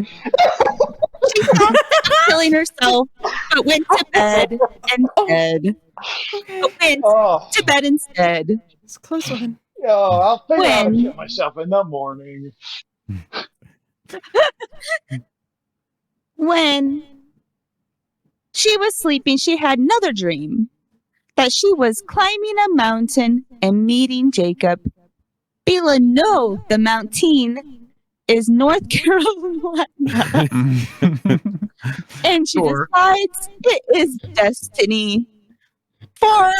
She thought of killing herself, but went to bed instead. It's a close one. I'll figure out how to kill myself in the morning. When she was sleeping, she had another dream that she was climbing a mountain and meeting Jacob. Bila knew the mountain is North Carolina. And she decides it is destiny for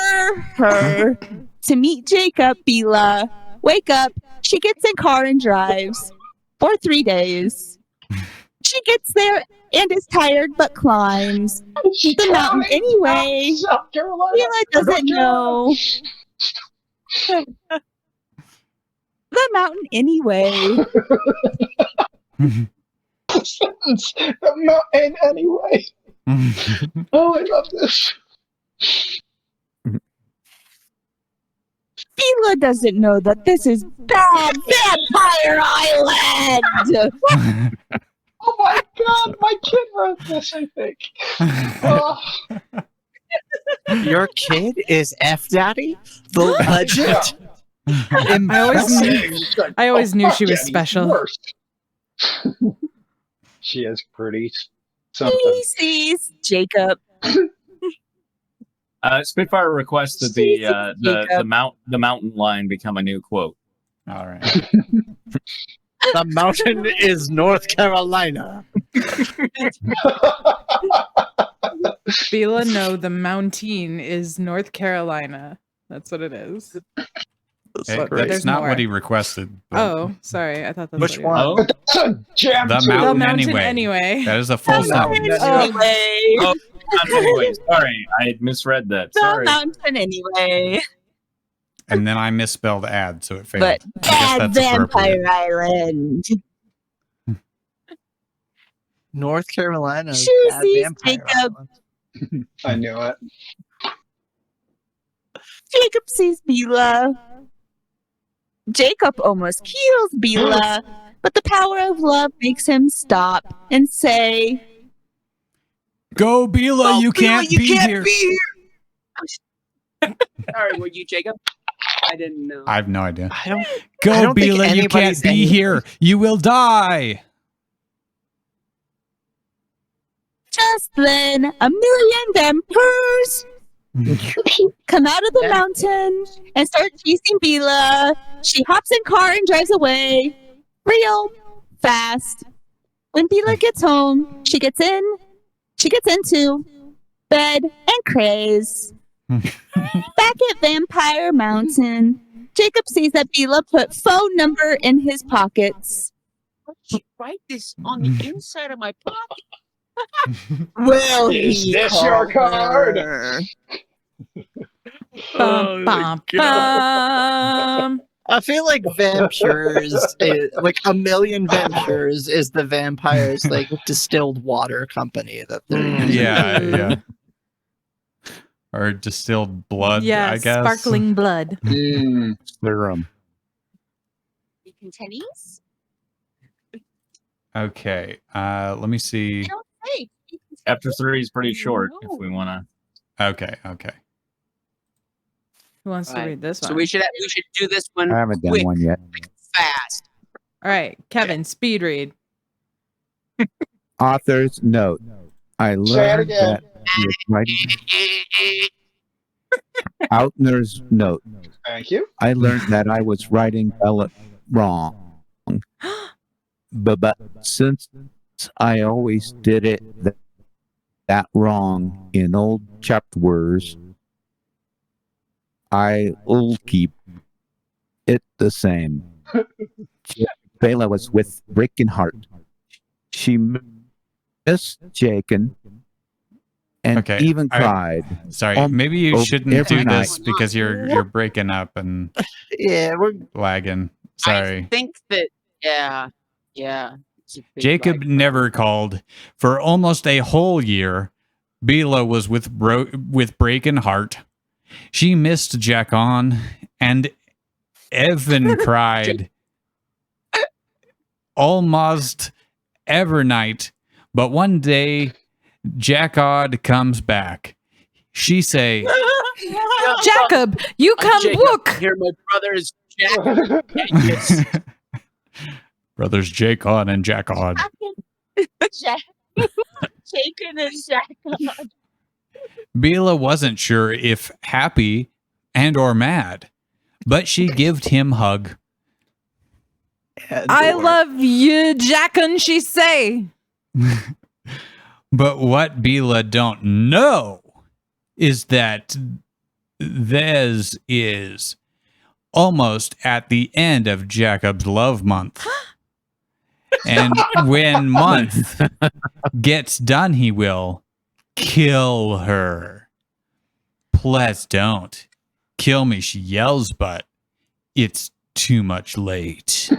her to meet Jacob. Bila wake up. She gets in car and drives for 3 days. She gets there and is tired but climbs the mountain anyway. South Carolina. Bila doesn't know the mountain anyway. The mountain anyway. Oh, I love this. Bila doesn't know that this is bad Vampire Island. Oh my God, my kid wrote this, I think. Oh. Your kid is FDADDY? The legend? I always knew she was special. She is pretty something. He sees Jacob. Spitfire requests that the mountain line become a new quote. All right. The mountain is North Carolina. Bila, no, the mountain is North Carolina. That's what it is. That's not what he requested. Oh, sorry. I thought that's Which what one? The mountain anyway. That is a full sentence. Anyway, sorry, I misread that. Sorry. The mountain anyway. And then I misspelled "ad," so it failed. But bad Vampire appropriate. Island. North Carolina. She sees Jacob. I knew it. Jacob sees Bila. Jacob almost kills Bila, but the power of love makes him stop and say, "Go, Bila! You can't be here." Sorry, were you Jacob? I didn't know. I have no idea. I Go, don't think Bila! You can't anybody's be here. You will die. just then, a million vampires come out of the mountain and start chasing Bila. She hops in car and drives away real fast. When Bila gets home, she gets into bed and craze. Back at Vampire Mountain, Jacob sees that Bila put phone number in his pockets. Write this on the inside of my pocket. Will Is he this call your card? her? Bum, bum, bum. I feel like vampires, like a million vampires, is the vampires like distilled water company that they're using. Yeah. Or distilled blood, Yeah, I guess. sparkling blood. Serum. He continues. Okay. Let me see. Chapter 3 is pretty short if we want to. Okay. Who wants to Right. read this one? So we should do this one I haven't done quick, one yet. fast. All right, Kevin, speed read. Author's note. I Say it learned again. that he was writing. Outner's note. Thank you. I learned that I was writing Bella wrong. But since I always did it that wrong in old chapters, I'll keep it the same. Bela was with breaking heart. She mistaken and Okay, even cried. Sorry, maybe you oh, shouldn't every do night. this because you're breaking up and Yeah, we're lagging. I Sorry. think that yeah. It's a big Jacob lag. never called. For almost a whole year, Bela was with breaking heart. She missed Jack on, and Evan cried almost every night. But one day, Jack Odd comes back. She say, Jacob, you come Jacob, look. Here, my brother's Jack. Yes. brothers Jake Odd and Jack Odd. Shaken and shackled. Bela wasn't sure if happy and or mad, but she gived him hug. I love you, Jackin, she say. But what Bela don't know is that this is almost at the end of Jacob's love month. And when month gets done, he will kill her. Please don't. Kill me, she yells, but it's too much late.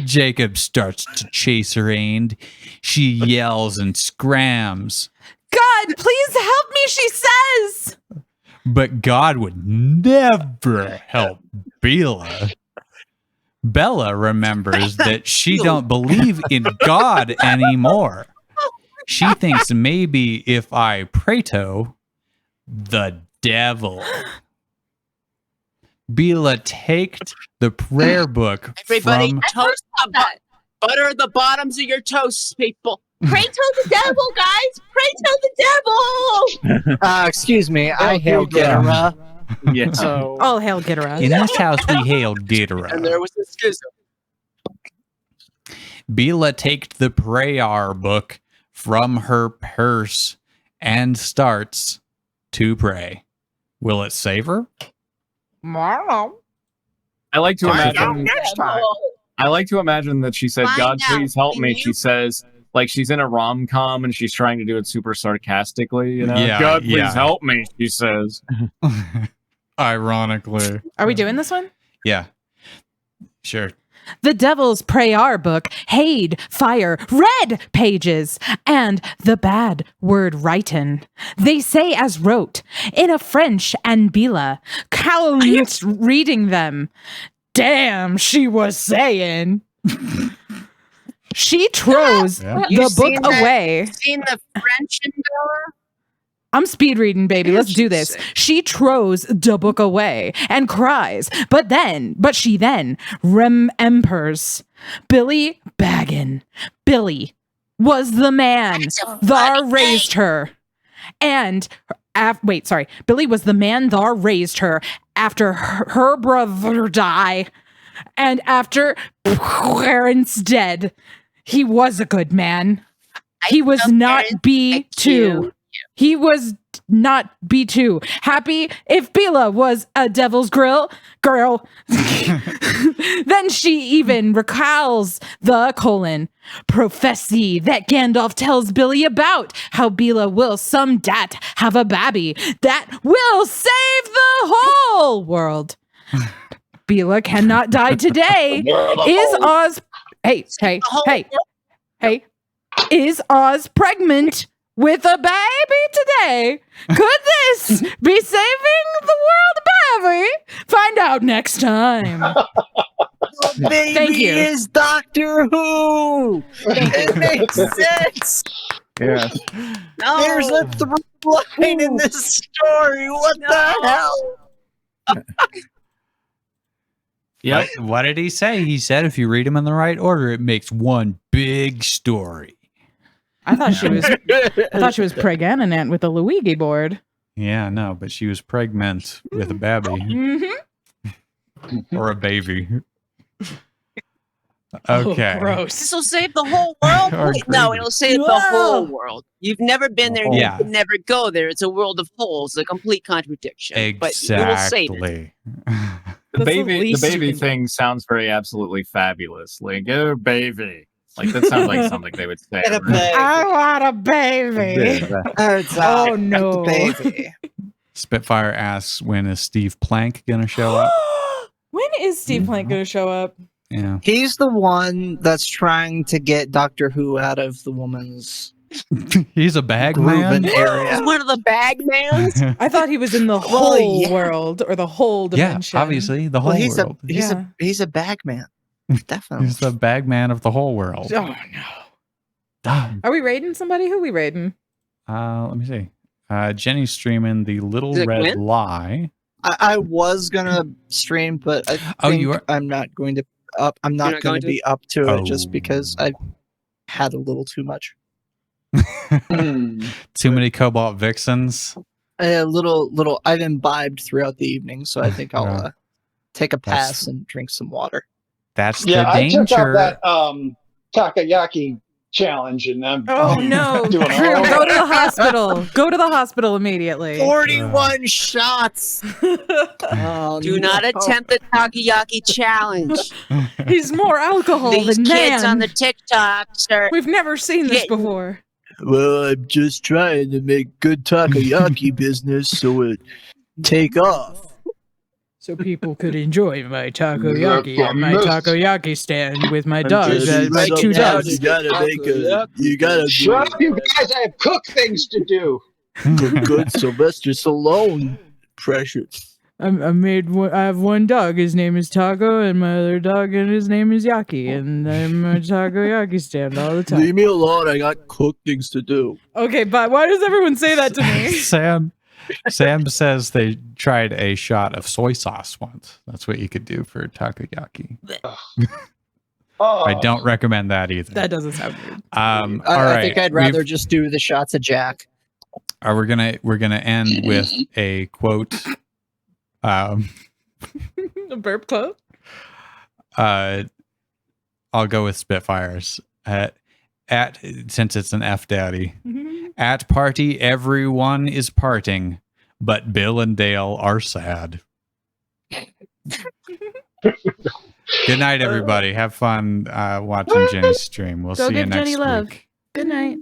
Jacob starts to chase her and she yells and screams. God, please help me, she says. But God would never help Bela. Bella remembers that she don't believe in God anymore. She thinks maybe if I pray to the devil. Bela taked the prayer book Everybody, from toast the butter the bottoms of your toasts, people. Pray to the devil, guys. Pray to the devil. excuse me, I hail Gedera. Yeah. So All hail Gidera. in this house we hail Gedera. And there was a schism. Bela taked the prayer book from her purse and starts to pray. Will it save her? I like to imagine. I like to imagine that she said, Find "God, out. please help me." Can She you- says, like she's in a rom-com and she's trying to do it super sarcastically. You know, Yeah, God, please yeah. help me. She says. Ironically. Are we doing this one? Yeah. Sure. The Devil's Prayer book, Hade, Fire, Red pages, and the bad word written. They say as wrote in a French and Bela. Counts reading them. Damn, she was saying. She throws Yeah. You the seen book that? away. Seen the French in Bella? I'm speed reading, baby. Let's do this. She throws the book away and cries, but she then remembers Billy Baggin. Billy was the man that raised her. And Billy was the man that raised her after her brother died. And after parents dead, he was a good man. He was not B2. He was not B2. Happy if Bela was a devil's girl. Then she even recalls the prophecy that Gandalf tells Billy about how Bela will some dat have a babby that will save the whole world. Bela cannot die today. Is Oz Is Oz pregnant with a baby today? Could this be saving the world, baby? Find out next time. baby Thank you. is Doctor Who. It makes sense. Yes. No. There's a line in this story. What the hell? Yep. What did he say? He said if you read them in the right order, it makes one big story. I thought she was pregnant with a Luigi board. Yeah, no, but she was pregnant with a baby Mm-hmm. or a baby. Okay. Oh, gross. This will save the whole world. Or No, gravy. it'll save the whole world. You've never been there, and Yeah. you can never go there. It's a world of holes, a complete contradiction. But it will save it. Exactly. The That's the baby least you can thing sounds very absolutely fabulous. Like, oh, baby. Like, that sounds like something they would say. Get a right? baby. I want a baby. Oh, no. Baby. Spitfire asks, when is Steve Plank going to show up? When is Steve Plank going to show up? Yeah. He's the one that's trying to get Doctor Who out of the woman's He's a bag grooving man. area. He's one of the bag mans. I thought he was in the Well, whole yeah. world or the whole Yeah, dimension. obviously, the whole Well, he's world. he's a bag man. Definitely. He's the bag man of the whole world. Oh, no. Damn. Are we raiding somebody? Who we raiding? Let me see. Jenny's streaming the Little Is it Red Gwen? Lie. I was gonna stream, but I think Oh, you are? I'm not going to up. I'm not not going going to? to be up to Oh. it just because I had a little too much. Too many Cobalt Vixens. A little. I've imbibed throughout the evening, so I think I'll Yeah. take a That's- pass and drink some water. That's Yeah, the I took danger. out that takoyaki challenge, and I'm Oh, no. doing all Drew, go right. to the hospital. Go to the hospital immediately. 41 shots. Oh, Do not attempt the Takoyaki challenge. He's more alcohol These than kids man. on the TikToks are. We've never seen this Getting- before. Well, I'm just trying to make good takoyaki business so it take off. So people could enjoy my takoyaki Yeah, at my miss. takoyaki stand with my I'm dogs. just My right two now, dogs. You gotta make a. You gotta Shut up, you guys! I have cook things to do. good Sylvester Stallone. Precious. I have one dog. His name is Taco, and my other dog, and his name is Yaki. And I'm a takoyaki stand all the time. Leave me alone. I got cook things to do. Okay, but why does everyone say that to me? Sam says they tried a shot of soy sauce once. That's what you could do for takoyaki. Oh, I don't recommend that either. That doesn't sound good. All right. I think I'd rather We've- just do the shots of Jack. we're gonna end with a quote. A burp quote. I'll go with Spitfires. At since it's an FDADDY. At party, everyone is parting, but Bill and Dale are sad. Good night, everybody. Have fun watching Jenny's stream. We'll Go see you give next Jenny love. week. Good night.